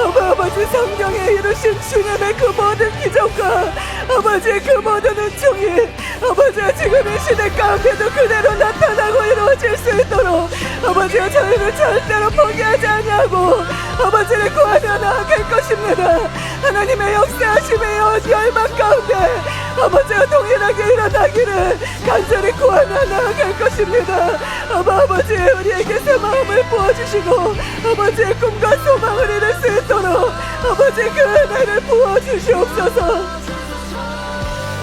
아버지 성경에 이루신 주님의 그 모든 기적과 아버지의 그 모든 은총이 아버지와 지금 이 시대 가운데도 그대로 나타나고 이루어질 수 있도록 아버지와 저희는 절대로 포기하지 아니하고 아버지를 구하며 나아갈 것입니다. 하나님의 역사하심의 열방 가운데 아버지와 동일하게 일어나기를 간절히 구하며 나아갈 것입니다. 아버지 우리에게 새 마음을 부어주시고 아버지의 꿈과 소망을 이룰 수 있도록 아버지 그 은혜를 부어주시옵소서.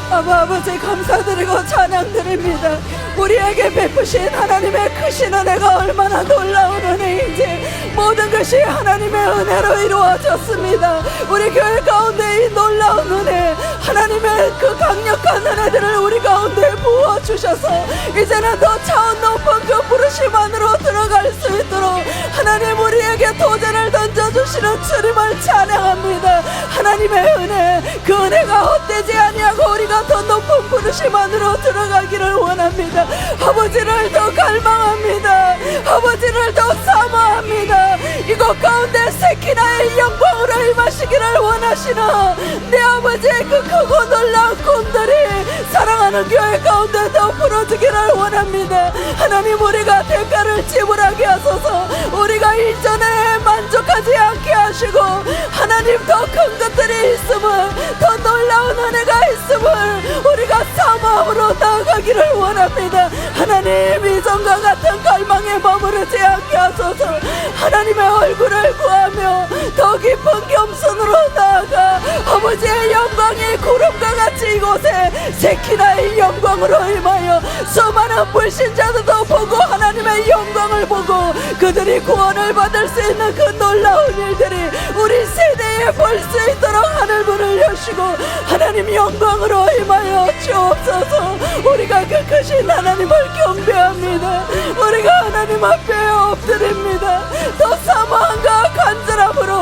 아버지 감사드리고 찬양드립니다. 우리에게 베푸신 하나님의 크신 은혜가 얼마나 놀라운 은혜인지 모든 것이 하나님의 은혜로 이루어졌습니다. 우리 교회 가운데 이 놀라운 은혜, 하나님의 그 강력한 은혜들을 우리 가운데 부어주셔서 이제는 더 차원 높은 그 부르심 안으로 들어갈 수 있도록 하나님 우리에게 도전을 던져주시는 주님을 찬양합니다. 하나님의 은혜, 그 은혜가 헛되지 아니하고 우리가 더 높은 부르심 안으로 들어가기를 원합니다. 아버지를 더 갈망합니다. 아버지를 더 사모합니다. 이곳 가운데 세키나의 영광으로 임하시기를 원하시나 내 아버지의 그 크고 놀라운 꿈들이 사랑하는 교회 가운데 더 풀어지기를 원합니다. 하나님, 우리가 대가를 지불하게 하소서. 우리가 일전에 만족하지 않게 하시고 하나님, 더 큰 것들이 있음을, 더 놀라운 은혜가 있음을 우리가 사모함으로 나아가기를 원합니다. 하나님, 이전과 같은 갈망에 머무르지 않게 하소서. 하나님의 얼굴을 구하며 더 깊은 겸손으로 나아가 아버지의 영광이 구름과 같이 이곳에 세키나의 영광으로 임하여 수많은 불신자들도 보고 하나님의 영광을 보고 그들이 구원을 받을 수 있는 그 놀라운 일들이 우리 세대에 볼 수 있도록 하늘문을 여시고 하나님 영광으로 임하여 주옵소서. 우리가 그 크신 하나님을 경배합니다. 우리가 하나님 앞에 엎드립니다. 더 사모함과 간절함으로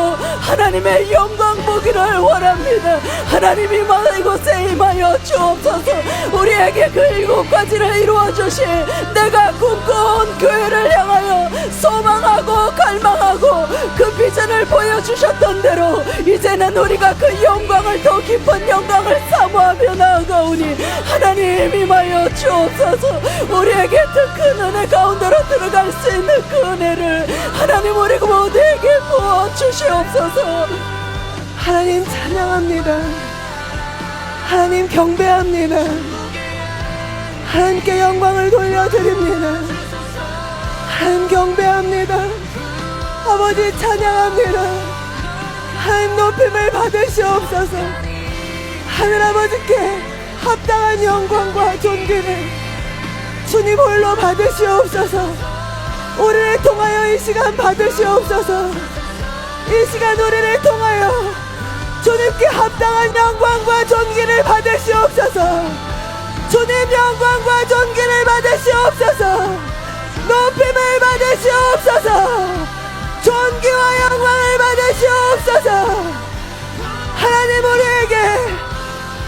하나님의 영광 보기를 원합니다. 하나님이 이곳에 임하여 주옵소서. 우리에게 그 7가지를 이루어 주신 내가 꿈꿔온 교회를 향하여 소망하고 갈망하고 그 비전을 보여주셨던 대로 이제는 우리가 그 영광을, 더 깊은 영광을 사모하며 나아가오니 하나님 임하여 주옵소서. 우리에게 더 큰 은혜 가운데로 들어갈 수 있는 그 은혜를 하나님 우리 모두에게 부어 주시옵소서. 하나님 찬양합니다. 하나님 경배합니다. 하나님께 영광을 돌려드립니다. 하나님 경배합니다. 아버지 찬양합니다. 하나님 높임을 받으시옵소서. 하늘아버지께 합당한 영광과 존귀를 주님 홀로 받으시옵소서. 우리를 통하여 이 시간 받으시옵소서. 이 시간 우리를 통하여 주님께 합당한 영광과 존귀를 받으시옵소서. 주님 영광과 존귀를 받으시옵소서. 높임을 받으시옵소서. 존귀와 영광을 받으시옵소서. 하나님, 우리에게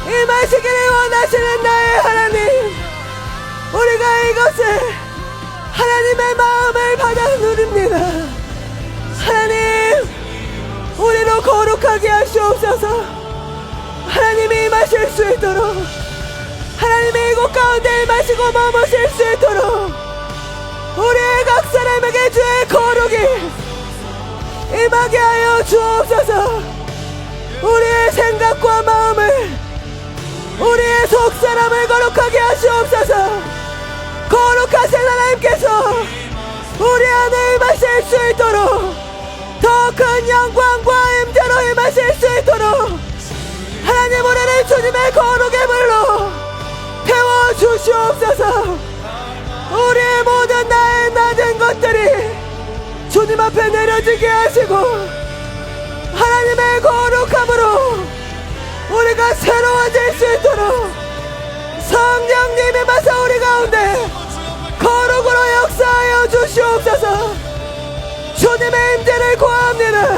임하시기를 원하시는 나의 하나님, 우리가 이것을 하나님의 마음을 받아 누립니다. 하나님, 우리로 거룩하게 하시옵소서. 하나님이 임하실 수 있도록, 하나님이 이곳 가운데 임하시고 머무실 수 있도록 우리의 각 사람에게 주의 거룩이 임하게 하여 주옵소서. 우리의 생각과 마음을, 우리의 속사람을 거룩하게 하시옵소서. 거룩하신 하나님께서 우리 안에 임하실 수 있도록, 더 큰 영광과 임재로 임하실 수 있도록 하나님, 우리를 주님의 거룩의 불로 태워주시옵소서. 우리의 모든 나의 낮은 것들이 주님 앞에 내려지게 하시고 하나님의 거룩함으로 우리가 새로워질 수 있도록 성령님이 마사 우리 가운데 거룩으로 역사하여 주시옵소서. 주님의 임재를 구합니다.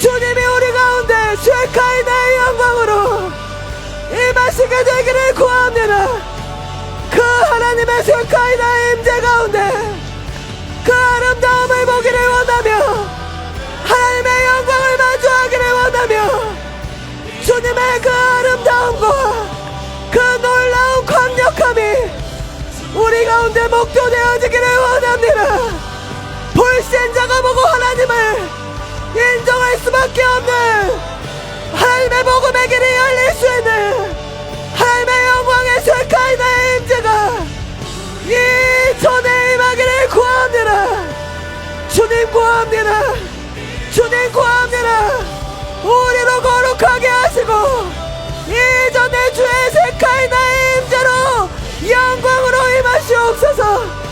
주님이 우리 가운데 쉐카이나의 영광으로 임하시게 되기를 구합니다. 그 하나님의 쉐카이나의 임재 가운데 그 아름다움을 보기를 원하며 하나님의 영광을 마주하기를 원하며 주님의 그 아름다움과 그 놀라운 강력함이 우리 가운데 목도되어지기를 원합니다. 불신자가 보고 하나님을 인정할 수밖에 없는 하나님의 복음의 길이 열릴 수 있는 하나님의 영광의 쉐카이나의 임재가 이 전에 임하기를 구합니다. 주님 구합니다. 주님 구합니다. 우리로 거룩하게 하시고 이전에 주의 쉐카이나의 임재로 영광으로 임하시옵소서.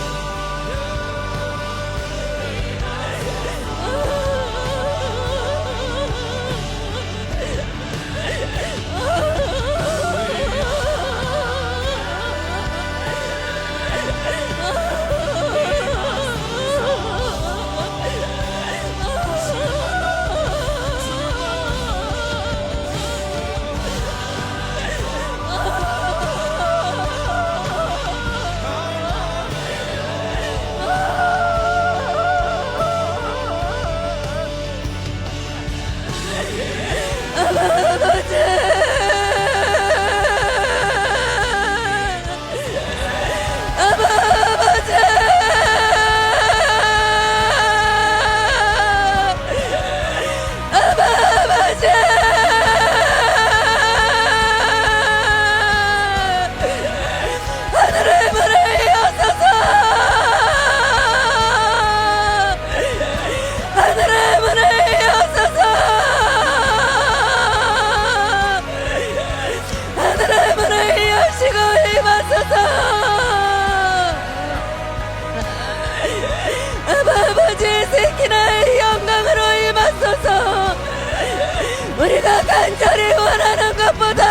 우리가 간절히 원하는 것보다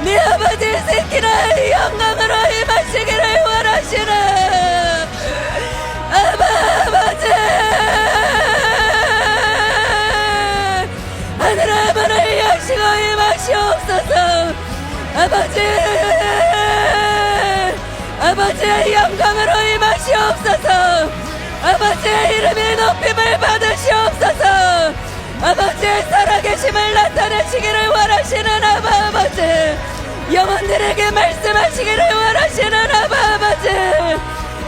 네 아버지 새끼를 영광으로 임하시기를 원하시는 아버지, 하늘의 문을 여시고 임하시옵소서. 아버지의 영광으로 임하시옵소서. 아버지의 이름이 높임을 받으시옵소서. 아버지의 살아계심을 나타내시기를 원하시는 아버지, 영혼들에게 말씀하시기를 원하시는 아버지,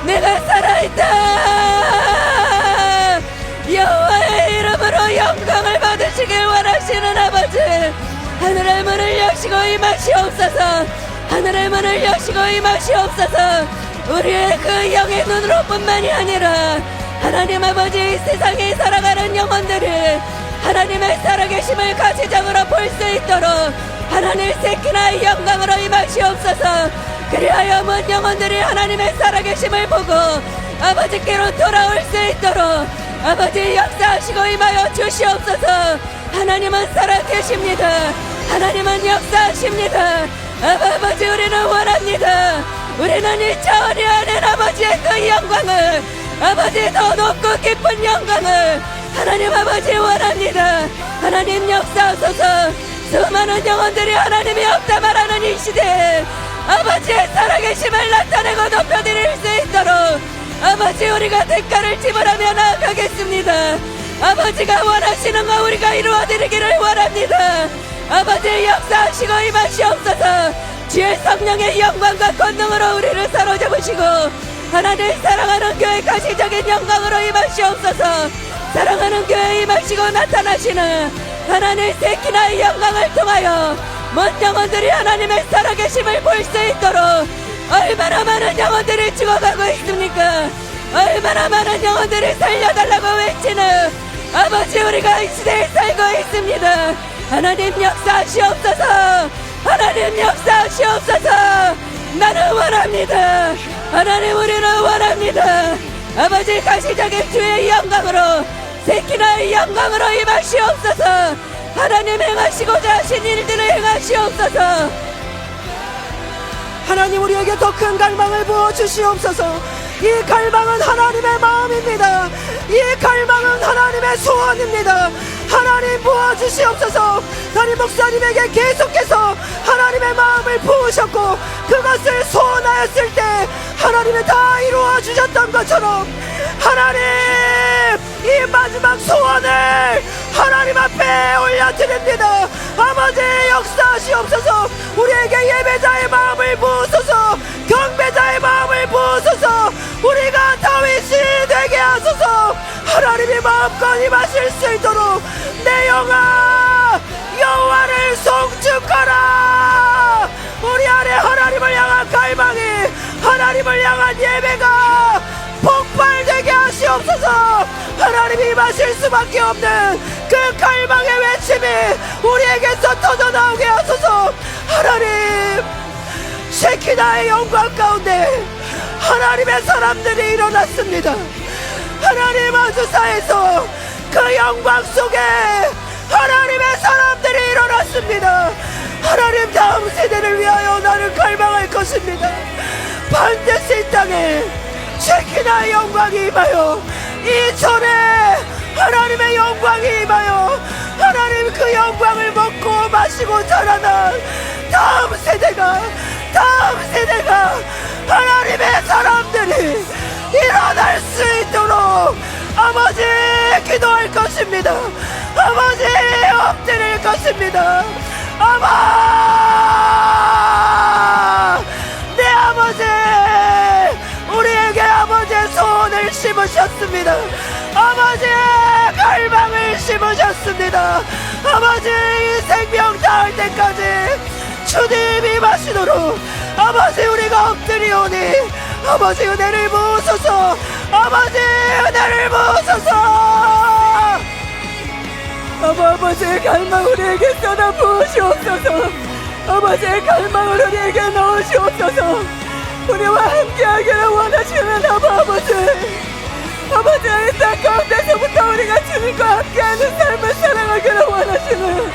내가 살아있다. 여호와의 이름으로 영광을 받으시길 원하시는 아버지, 하늘의 문을 여시고 임하시옵소서. 하늘의 문을 여시고 임하시옵소서. 우리의 그 영의 눈으로 뿐만이 아니라 하나님 아버지, 이 세상에 살아가는 영혼들이 하나님의 살아계심을 가시적으로 볼 수 있도록 하나님 새끼나의 영광으로 임하시옵소서. 그리하여 먼 영혼들이 하나님의 살아계심을 보고 아버지께로 돌아올 수 있도록 아버지 역사하시고 임하여 주시옵소서. 하나님은 살아계십니다. 하나님은 역사하십니다. 아버지, 우리는 원합니다. 우리는 이 차원이 아닌 아버지의 그 영광을, 아버지 더 높고 깊은 영광을 하나님 아버지 원합니다. 하나님 역사하소서. 수많은 영혼들이 하나님이 없다 말하는 이 시대에 아버지의 살아계심을 나타내고 높여드릴 수 있도록 아버지, 우리가 대가를 지불하며 나아가겠습니다. 아버지가 원하시는 거 우리가 이루어드리기를 원합니다. 아버지 역사하시고 임하시옵소서. 주의 성령의 영광과 권능으로 우리를 사로잡으시고 하나님 사랑하는 교회 가시적인 영광으로 임하시옵소서. 사랑하는 교회에 임하시고 나타나시는 하나님 새끼나의 영광을 통하여 먼 영혼들이 하나님의 살아계심을 볼 수 있도록 얼마나 많은 영혼들이 죽어가고 있습니까? 얼마나 많은 영혼들이 살려달라고 외치는 아버지, 우리가 이 시대에 살고 있습니다. 하나님 역사하시옵소서. 하나님 역사하시옵소서. 나는 원합니다. 하나님, 우리는 원합니다. 아버지 가시적인 주의 영광으로, 새끼나의 영광으로 임하시옵소서. 하나님 행하시고자 하신 일들을 행하시옵소서. 하나님, 우리에게 더 큰 갈망을 부어주시옵소서. 이 갈망은 하나님의 마음입니다. 이 갈망은 하나님의 소원입니다. 하나님 부어주시옵소서. 담임 목사님에게 계속해서 하나님의 마음을 부으셨고 그것을 소원하였을 때 하나님이 다 이루어 주셨던 것처럼 하나님, 이 마지막 소원을 하나님 앞에 올려드립니다. 아버지 역사하시옵소서. 우리에게 예배자의 마음을 부으소서. 경배자의 마음을 부으소서. 우리가 다윗이 되게 하소서. 하나님이 마음껏 임하실 수 있도록 내 영아 여호와를 송축하라. 우리 안에 하나님을 향한 갈망이, 하나님을 향한 예배가 폭발되게 하시옵소서. 하나님이 임하실 수밖에 없는 그 갈망의 외침이 우리에게서 터져나오게 하소서. 하나님, 쉐키나의 영광 가운데 하나님의 사람들이 일어났습니다. 하나님 아주사에서 그 영광 속에 하나님의 사람들이 일어났습니다. 하나님, 다음 세대를 위하여 나는 갈망할 것입니다. 반드시 이 땅에 쉐키나의 영광이 임하여, 이 전에 하나님의 영광이 임하여 하나님 그 영광을 먹고 마시고 자라난 다음 세대가 하나님의 사람들이 일어날 수 있도록 아버지 기도할 것입니다. 아버지 엎드릴 것입니다. 내 아버지, 우리에게 아버지의 소원을 심으셨습니다. 아버지의 갈망을 심으셨습니다. 아버지, 이 생명 닿을 때까지 주님이 마시도록 아버지 우리가 엎드리오니 아버지 은혜를 부으소서. 아버지 은혜를 부으소서. 아버지의 갈망 우리에게 쏟아 부으시옵소서. 아버지의 갈망을 우리에게 넣으시옵소서. 우리와 함께하기를 원하시는 아버지, 이 땅 가운데서부터 우리가 주는 하나님과 함께하는 삶을 살아가기를 원하시는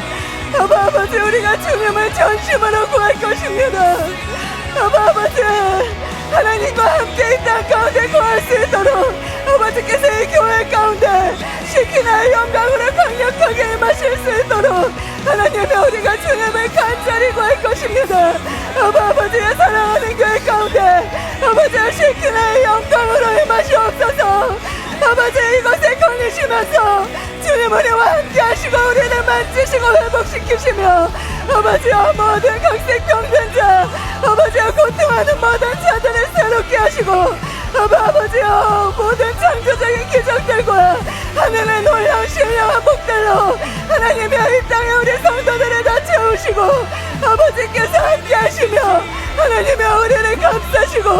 아버지, 우리가 주님을 전심으로 구할 것입니다. 아버지, 하나님과 함께 이 땅 가운데 구할 수 있도록 아버지께서 이 교회 가운데 시키나의 영광으로 강력하게 임하실 수 있도록 하나님의 우리가 주님을 간절히 구할 것입니다. 아버지의 사랑하는 교회 가운데 아버지의 시키나의 영광으로 임하시옵소서. 아버지, 이곳에 거니시면서 주님 우리와 함께 하시고 우리를 만지시고 회복시키시며 아버지여, 모든 각색병든자 아버지여, 고통하는 모든 자들을 새롭게 하시고 아버지여, 모든 창조적인 기적들과 하늘의 놀라운 신령한 복들로 하나님의 이 땅에 우리 성도들을 다 채우시고 아버지께서 함께 하시며 하나님의 우리를 감싸시고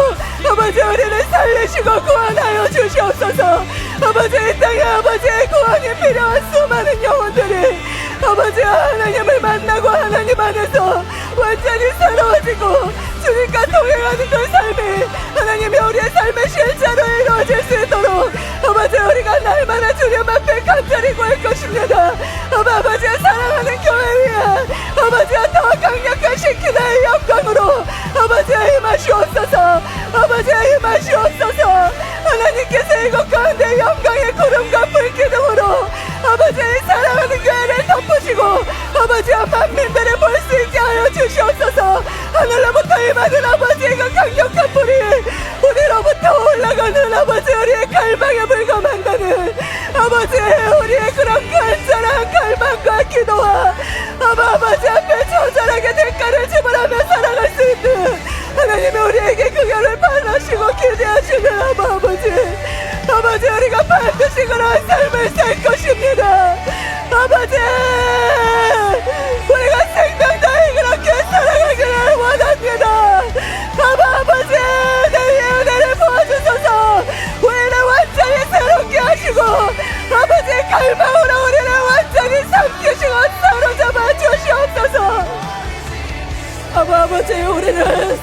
아버지 우리를 살리시고 구원하여 주시옵소서. 아버지, 이 땅에 아버지의 구원이 필요한 수많은 영혼들이 아버지 하나님을 만나고 하나님 안에서 완전히 새로워지고 주님과 동행하는 그 삶이 하나님이 우리의 삶의 실제로 이루어질 수 있도록 아버지 우리가 날마다 주님 앞에 간절히 구할 것입니다. 아버지의 사랑하는 교회 위에 아버지와 더 강력한 시키나의 영광으로 아버지의 임하시옵소서. 아버지의 임하시옵소서. 하나님께서 이곳 가운데 영광의 구름과 불기둥으로 아버지의 사랑하는 교회를 덮으시고 아버지와 만민들을 볼 수 있게 하여 주시옵소서. 하늘로부터 임하는 아버지의 그 강력한 불이 우리로부터 올라가는 아버지 우리의 갈망에 불감한다는 아버지 우리의 그런 간절한 갈망과 기도와 아버지 앞에 처절하게 대가를 지불하며 살아갈 수 있는 하나님이 우리에게 그 결을 바라시고 기대하시는 아버지 우리가 반드시 그런 삶을 살 것입니다. 아버지, 우리가 생명다해 그렇게 살아가기를 원합니다. 아버지, 내 위에 은혜를 부어주소서. 우리를 완전히 새롭게 하시고 아버지의 갈망으로 우리를 완전히 삼키시고 사로잡아 주시옵소서. 아버지, 우리를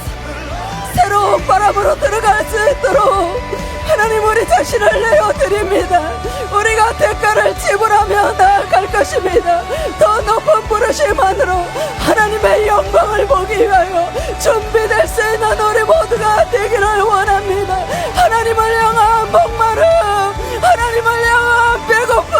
새로운 바람으로 들어갈 수 있도록 하나님 우리 자신을 내어드립니다. 우리가 대가를 지불하며 나아갈 것입니다. 더 높은 부르심만으로 하나님의 영광을 보기 위하여 준비될 수 있는 우리 모두가 되기를 원합니다. 하나님을 향한 목마름, 하나님을 향한 배고픔,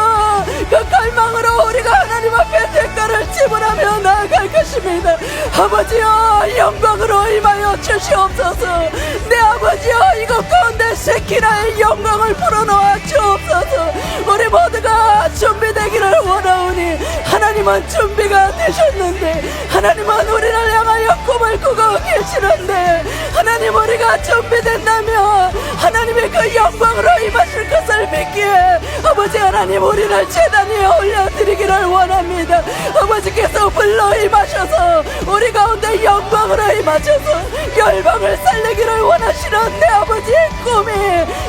그 갈망으로 우리가 하나님 앞에 대가를 지불하며 나아갈 것입니다. 아버지여, 영광으로 임하여 주시옵소서. 내 아버지여, 이것 가운데 세키나의 영광을 불어넣어 주옵소서. 우리 모두가 준비되기를 원하오니 하나님은 준비가 되셨는데 하나님은 우리를 향하여 꿈을 꾸고 계시는데 하나님, 우리가 준비된다면 하나님의 그 영광으로 임하실 것을 믿기에 아버지 하나님 우리를 제단 위에 올려드리기를 원합니다. 아버지께서 불러 임하셔서 우리 가운데 영광으로 임하셔서 열방을 살리기를 원하시는 내 아버지의 꿈이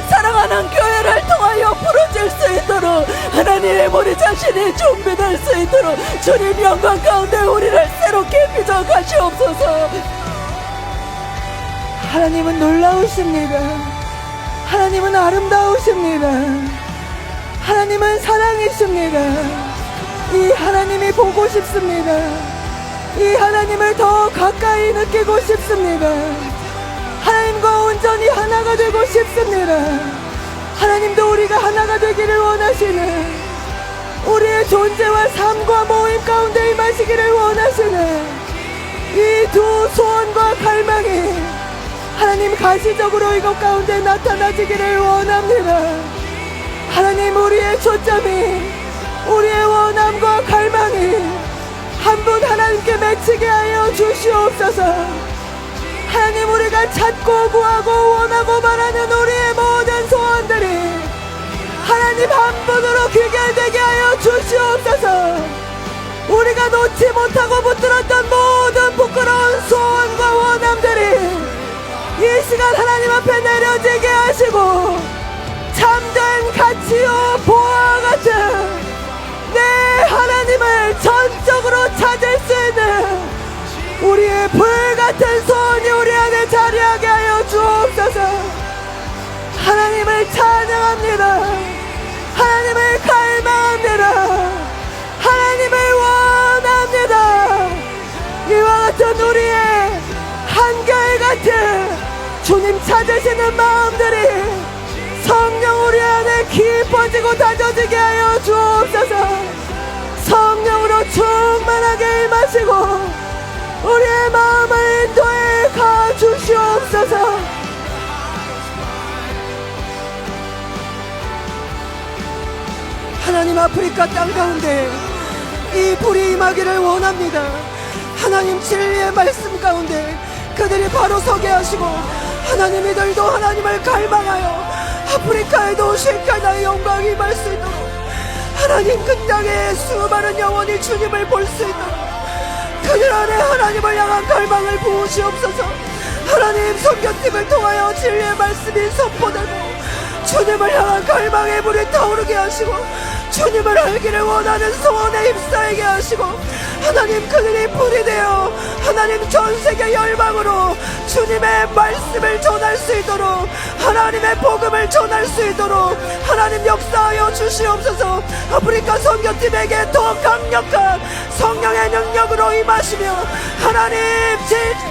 사랑하는 교회를 통하여 부러질 수 있도록 하나님 우리 자신이 준비될 수 있도록 주님 영광 가운데 우리를 새롭게 빚어 가시옵소서. 하나님은 놀라우십니다. 하나님은 아름다우십니다. 하나님은 사랑이십니다. 이 하나님이 보고 싶습니다. 이 하나님을 더 가까이 느끼고 싶습니다. 하나님과 온전히 하나가 되고 싶습니다. 하나님도 우리가 하나가 되기를 원하시는, 우리의 존재와 삶과 모임 가운데 임하시기를 원하시는 이 두 소원과 갈망이 하나님 가시적으로 이것 가운데 나타나시기를 원합니다. 하나님, 우리의 초점이, 우리의 원함과 갈망이 한 분 하나님께 맺히게 하여 주시옵소서. 하나님, 우리가 찾고 구하고 원하고 바라는 우리의 모든 소원들이 하나님 한 분으로 귀결되게 하여 주시옵소서. 우리가 놓지 못하고 붙들었던 모든 부끄러운 소원과 원함들이 이 시간 하나님 앞에 내려지게 하시고 참된 가치요 보화와 같은 내 하나님을 전적으로 찾을 수 있는 우리의 불같은 소원이 우리 안에 자리하게 하여 주옵소서. 하나님을 찬양합니다. 하나님을 갈망합니다. 어떤 우리의 한결같은 주님 찾으시는 마음들이 성령 우리 안에 깊어지고 다져지게 하여 주옵소서. 성령으로 충만하게 임하시고 우리의 마음을 인도해 가주시옵소서. 하나님, 아프리카 땅 가운데 이 불이 임하기를 원합니다. 하나님, 진리의 말씀 가운데 그들이 바로 서게 하시고 하나님, 이들도 하나님을 갈망하여 아프리카에도 셰카나의 영광이 임할 수 있도록 하나님, 그 땅에 수많은 영혼이 주님을 볼 수 있도록 그들 안에 하나님을 향한 갈망을 부으시옵소서. 하나님, 선교팀을 통하여 진리의 말씀이 선포되고 주님을 향한 갈망의 불이 타오르게 하시고 주님을 알기를 원하는 소원에 입사하게 하시고 하나님, 그들이 불이 되어 하나님 전세계 열방으로 주님의 말씀을 전할 수 있도록 하나님의 복음을 전할 수 있도록 하나님 역사하여 주시옵소서. 아프리카 선교팀에게 더 강력한 성령의 능력으로 임하시며 하나님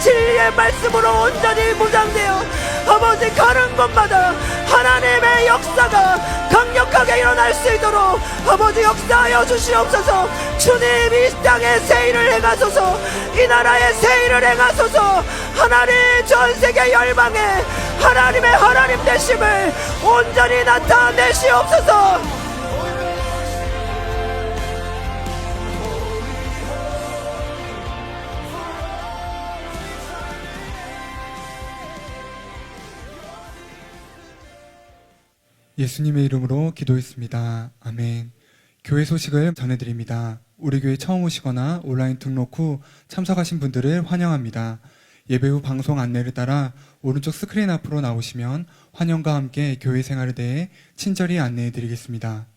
진리의 말씀으로 온전히 무장되어 아버지 가는 곳마다 하나님의 역사가 강력하게 일어날 수 있도록 아버지 역사하여 주시옵소서. 주님, 이 땅에 새 일을 행하소서. 이 나라에 새 일을 행하소서. 하나님, 전 세계 열방에 하나님의 하나님 되심을 온전히 나타내시옵소서. 예수님의 이름으로 기도했습니다. 아멘. 교회 소식을 전해드립니다. 우리 교회 처음 오시거나 온라인 등록 후 참석하신 분들을 환영합니다. 예배 후 방송 안내를 따라 오른쪽 스크린 앞으로 나오시면 환영과 함께 교회 생활에 대해 친절히 안내해드리겠습니다.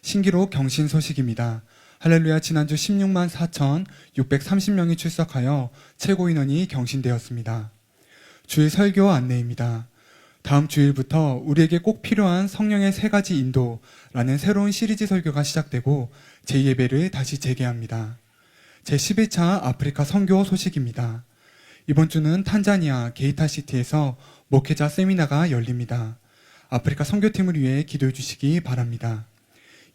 신기록 경신 소식입니다. 할렐루야, 지난주 16만 4,630명이 출석하여 최고 인원이 경신되었습니다. 주일 설교 안내입니다. 다음 주일부터 우리에게 꼭 필요한 성령의 3가지 인도라는 새로운 시리즈 설교가 시작되고 제2예배를 다시 재개합니다. 제11차 아프리카 선교 소식입니다. 이번 주는 탄자니아 게이타시티에서 목회자 세미나가 열립니다. 아프리카 선교팀을 위해 기도해 주시기 바랍니다.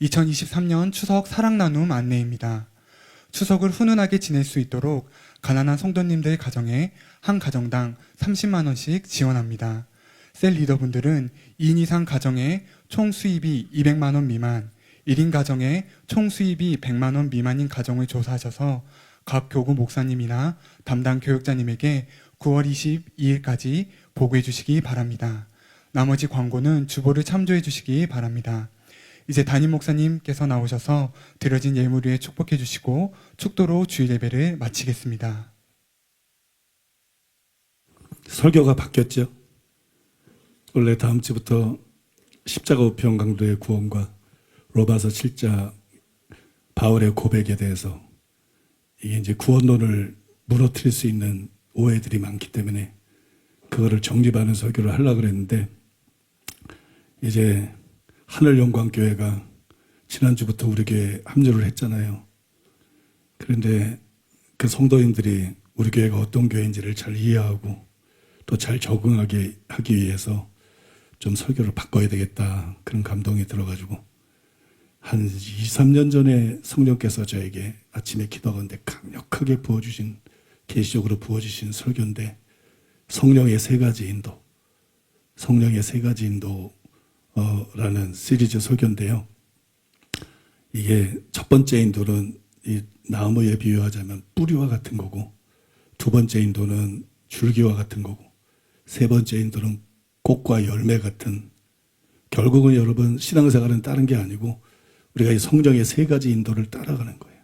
2023년 추석 사랑 나눔 안내입니다. 추석을 훈훈하게 지낼 수 있도록 가난한 성도님들 가정에 한 가정당 30만 원씩 지원합니다. 셀 리더분들은 2인 이상 가정에 총 수입이 200만 원 미만, 1인 가정에 총 수입이 100만 원 미만인 가정을 조사하셔서 각 교구 목사님이나 담당 교육자님에게 9월 22일까지 보고해 주시기 바랍니다. 나머지 광고는 주보를 참조해 주시기 바랍니다. 이제 담임 목사님께서 나오셔서 드려진 예물 위에 축복해 주시고 축도로 주일 예배를 마치겠습니다. 설교가 바뀌었죠. 원래 다음 주부터 십자가 우편 강도의 구원과 로마서 7장 바울의 고백에 대해서 이게 이제 구원론을 무너뜨릴 수 있는 오해들이 많기 때문에 그거를 정립하는 설교를 하려고 그랬는데 이제 하늘영광교회가 지난주부터 우리 교회에 합류를 했잖아요. 그런데 그 성도인들이 우리 교회가 어떤 교회인지를 잘 이해하고 또 잘 적응하게 하기 위해서 좀 설교를 바꿔야 되겠다, 그런 감동이 들어가지고 한 2, 3년 전에 성령께서 저에게 아침에 기도하는데 강력하게 부어주신, 계시적으로 부어주신 설교인데 성령의 3가지 인도, 성령의 3가지 인도라는 시리즈 설교인데요. 이게 첫 번째 인도는 이 나무에 비유하자면 뿌리와 같은 거고, 두 번째 인도는 줄기와 같은 거고, 세 번째 인도는 꽃과 열매 같은, 결국은 여러분 신앙생활은 다른 게 아니고 우리가 이 성령의 3가지 인도를 따라가는 거예요.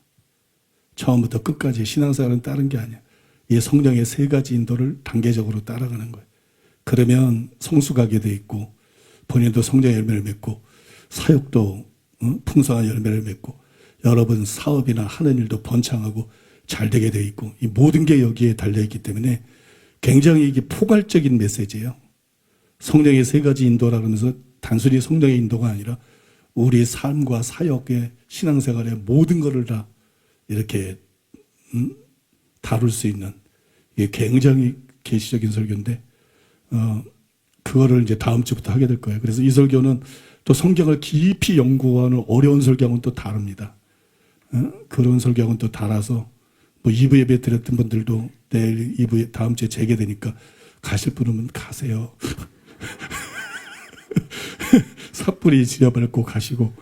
처음부터 끝까지 신앙생활은 다른 게 아니야. 이 성령의 3가지 인도를 단계적으로 따라가는 거예요. 그러면 성숙하게 돼 있고 본인도 성령의 열매를 맺고 사역도 풍성한 열매를 맺고 여러분 사업이나 하는 일도 번창하고 잘 되게 돼 있고 이 모든 게 여기에 달려있기 때문에 굉장히 이게 포괄적인 메시지예요. 성령의 3가지 인도라 그러면서 단순히 성령의 인도가 아니라 우리 삶과 사역의 신앙생활의 모든 것을 다 이렇게 다룰 수 있는 이게 굉장히 계시적인 설교인데 그거를 이제 다음 주부터 하게 될 거예요. 그래서 이 설교는 또 성경을 깊이 연구하는 어려운 설교하고는 또 다릅니다. 그런 설교하고는 또 달아서 뭐 2부 예배 드렸던 분들도 내일 2부 다음 주에 재개되니까 가실 분은 가세요. 삿불이 지하발 꼭 가시고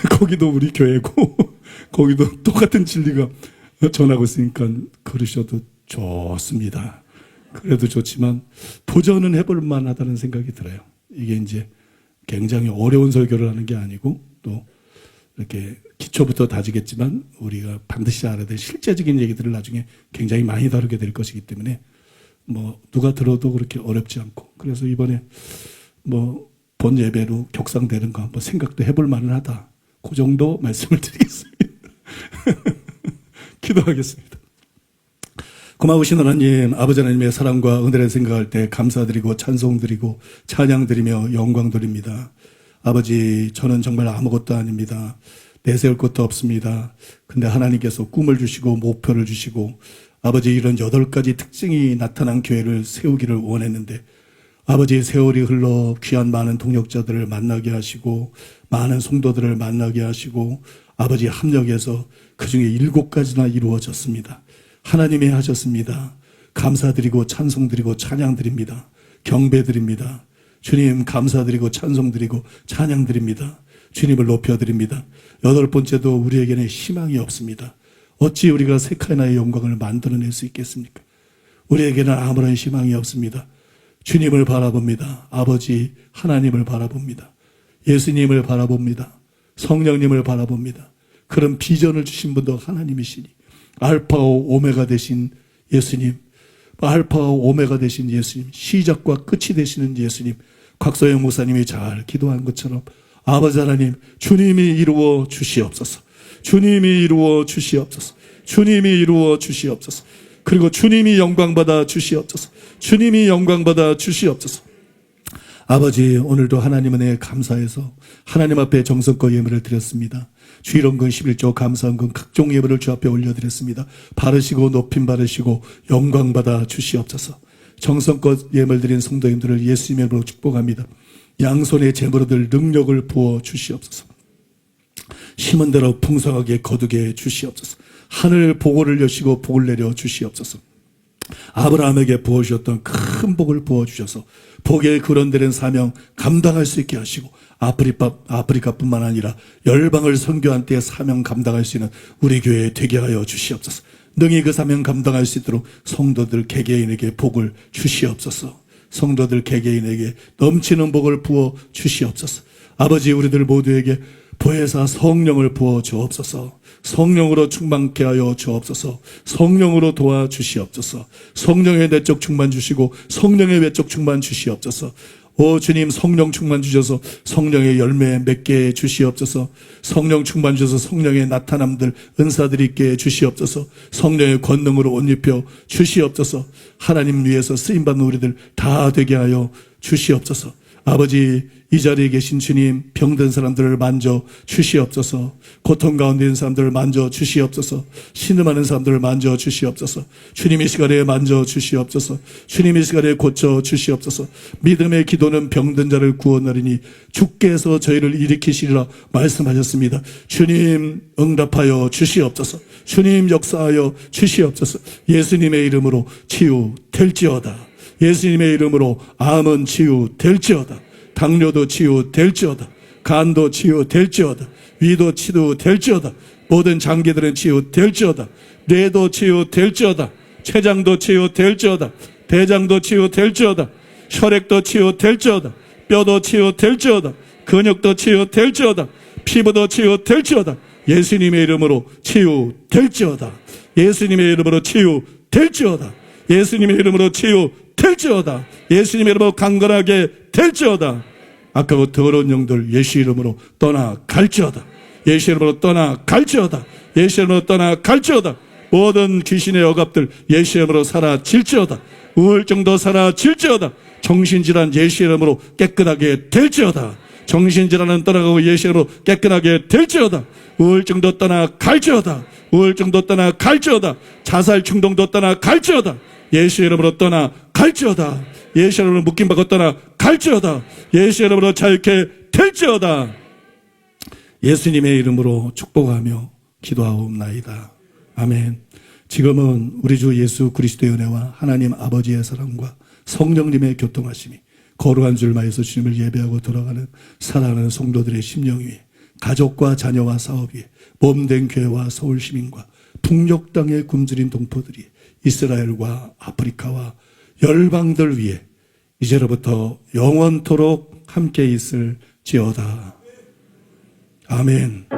거기도 우리 교회고 거기도 똑같은 진리가 전하고 있으니까 그러셔도 좋습니다. 그래도 좋지만 도전은 해볼 만하다는 생각이 들어요. 이게 이제 굉장히 어려운 설교를 하는 게 아니고 또 이렇게 기초부터 다지겠지만 우리가 반드시 알아야 될 실제적인 얘기들을 나중에 굉장히 많이 다루게 될 것이기 때문에 뭐 누가 들어도 그렇게 어렵지 않고 그래서 이번에 뭐 본 예배로 격상되는 거 한번 생각도 해볼 만하다. 그 정도 말씀을 드리겠습니다. 기도하겠습니다. 고마우신 하나님, 아버지 하나님의 사랑과 은혜를 생각할 때 감사드리고 찬송드리고 찬양드리며 영광드립니다. 아버지, 저는 정말 아무것도 아닙니다. 내세울 것도 없습니다. 근데 하나님께서 꿈을 주시고 목표를 주시고 아버지 이런 8가지 특징이 나타난 교회를 세우기를 원했는데 아버지 세월이 흘러 귀한 많은 동역자들을 만나게 하시고 많은 성도들을 만나게 하시고 아버지 합력해서 그중에 7가지나 이루어졌습니다. 하나님이 하셨습니다. 감사드리고 찬송드리고 찬양드립니다. 경배드립니다. 주님 감사드리고 찬송드리고 찬양드립니다. 주님을 높여드립니다. 8번째도 우리에게는 희망이 없습니다. 어찌 우리가 세카나의 영광을 만들어낼 수 있겠습니까? 우리에게는 아무런 희망이 없습니다. 주님을 바라봅니다. 아버지 하나님을 바라봅니다. 예수님을 바라봅니다. 성령님을 바라봅니다. 그런 비전을 주신 분도 하나님이시니 알파와 오메가 되신 예수님, 알파와 오메가 되신 예수님, 시작과 끝이 되시는 예수님, 곽소영 목사님이 잘 기도한 것처럼 아버지 하나님, 주님이 이루어 주시옵소서. 주님이 이루어 주시옵소서. 주님이 이루어 주시옵소서. 그리고 주님이 영광받아 주시옵소서. 주님이 영광받아 주시옵소서. 아버지, 오늘도 하나님 은혜에 감사해서 하나님 앞에 정성껏 예물을 드렸습니다. 주일원금 11조 감사원금 각종 예물을 주 앞에 올려드렸습니다. 바르시고 높임 바르시고 영광받아 주시옵소서. 정성껏 예물 드린 성도님들을 예수님의 이름으로 축복합니다. 양손에 재물을 들 능력을 부어 주시옵소서. 심은 대로 풍성하게 거두게 주시옵소서. 하늘 보고를 여시고 복을 내려 주시옵소서. 아브라함에게 부어주셨던 큰 복을 부어주셔서 복의 근원되는 사명 감당할 수 있게 하시고 아프리카뿐만 아니라 열방을 선교한 때의 사명 감당할 수 있는 우리 교회에 되게 하여 주시옵소서. 능히 그 사명 감당할 수 있도록 성도들 개개인에게 복을 주시옵소서. 성도들 개개인에게 넘치는 복을 부어 주시옵소서. 아버지, 우리들 모두에게 보혜사 성령을 부어 주옵소서. 성령으로 충만케 하여 주옵소서. 성령으로 도와 주시옵소서. 성령의 내적 충만 주시고 성령의 외적 충만 주시옵소서. 오 주님, 성령 충만 주셔서 성령의 열매 맺게 주시옵소서. 성령 충만 주셔서 성령의 나타남들 은사들이 있게 주시옵소서. 성령의 권능으로 옷 입혀 주시옵소서. 하나님 위해서 쓰임받는 우리들 다 되게 하여 주시옵소서. 아버지, 이 자리에 계신 주님, 병든 사람들을 만져 주시옵소서. 고통 가운데 있는 사람들을 만져 주시옵소서. 신음하는 사람들을 만져 주시옵소서. 주님 이 시간에 만져 주시옵소서. 주님 이 시간에 고쳐 주시옵소서. 믿음의 기도는 병든 자를 구원하리니 주께서 저희를 일으키시리라 말씀하셨습니다. 주님 응답하여 주시옵소서. 주님 역사하여 주시옵소서. 예수님의 이름으로 치유될지어다. 예수님의 이름으로 암은 치유될지어다. 당뇨도 치유될지어다. 간도 치유될지어다. 위도 치유될지어다. 모든 장기들은 치유될지어다. 뇌도 치유될지어다. 췌장도 치유될지어다. 대장도 치유될지어다. 혈액도 치유될지어다. 뼈도 치유될지어다. 근육도 치유될지어다. 피부도 치유될지어다. 예수님의 이름으로 치유될지어다. 예수님의 이름으로 치유될지어다. 예수님의 이름으로 치유될지어다. 예수님의 이름으로 강건하게 될지어다. 아까워 더러운 영들 예수 이름으로 떠나갈지어다. 예수 이름으로 떠나갈지어다. 예수 이름으로 떠나갈지어다. 모든 귀신의 억압들 예수 이름으로 사라질지어다. 우울증도 사라질지어다. 정신질환 예수 이름으로 깨끗하게 될지어다. 정신질환은 떠나가고 예수 이름으로 깨끗하게 될지어다. 우울증도 떠나갈지어다. 우울증도 떠나갈지어다. 자살 충동도 떠나갈지어다. 예수 이름으로 떠나 갈지어다. 예수 이름으로 묶임받고 떠나 갈지어다. 예수 이름으로 자유케 될지어다. 예수님의 이름으로 축복하며 기도하옵나이다. 아멘. 지금은 우리 주 예수 그리스도의 은혜와 하나님 아버지의 사랑과 성령님의 교통하심이 거룩한 줄마에서 주님을 예배하고 돌아가는 사랑하는 성도들의 심령 위에, 가족과 자녀와 사업 위에, 몸된 교회와 서울 시민과 북녘 땅에 굶주린 동포들이, 이스라엘과 아프리카와 열방들 위에 이제로부터 영원토록 함께 있을지어다. 아멘.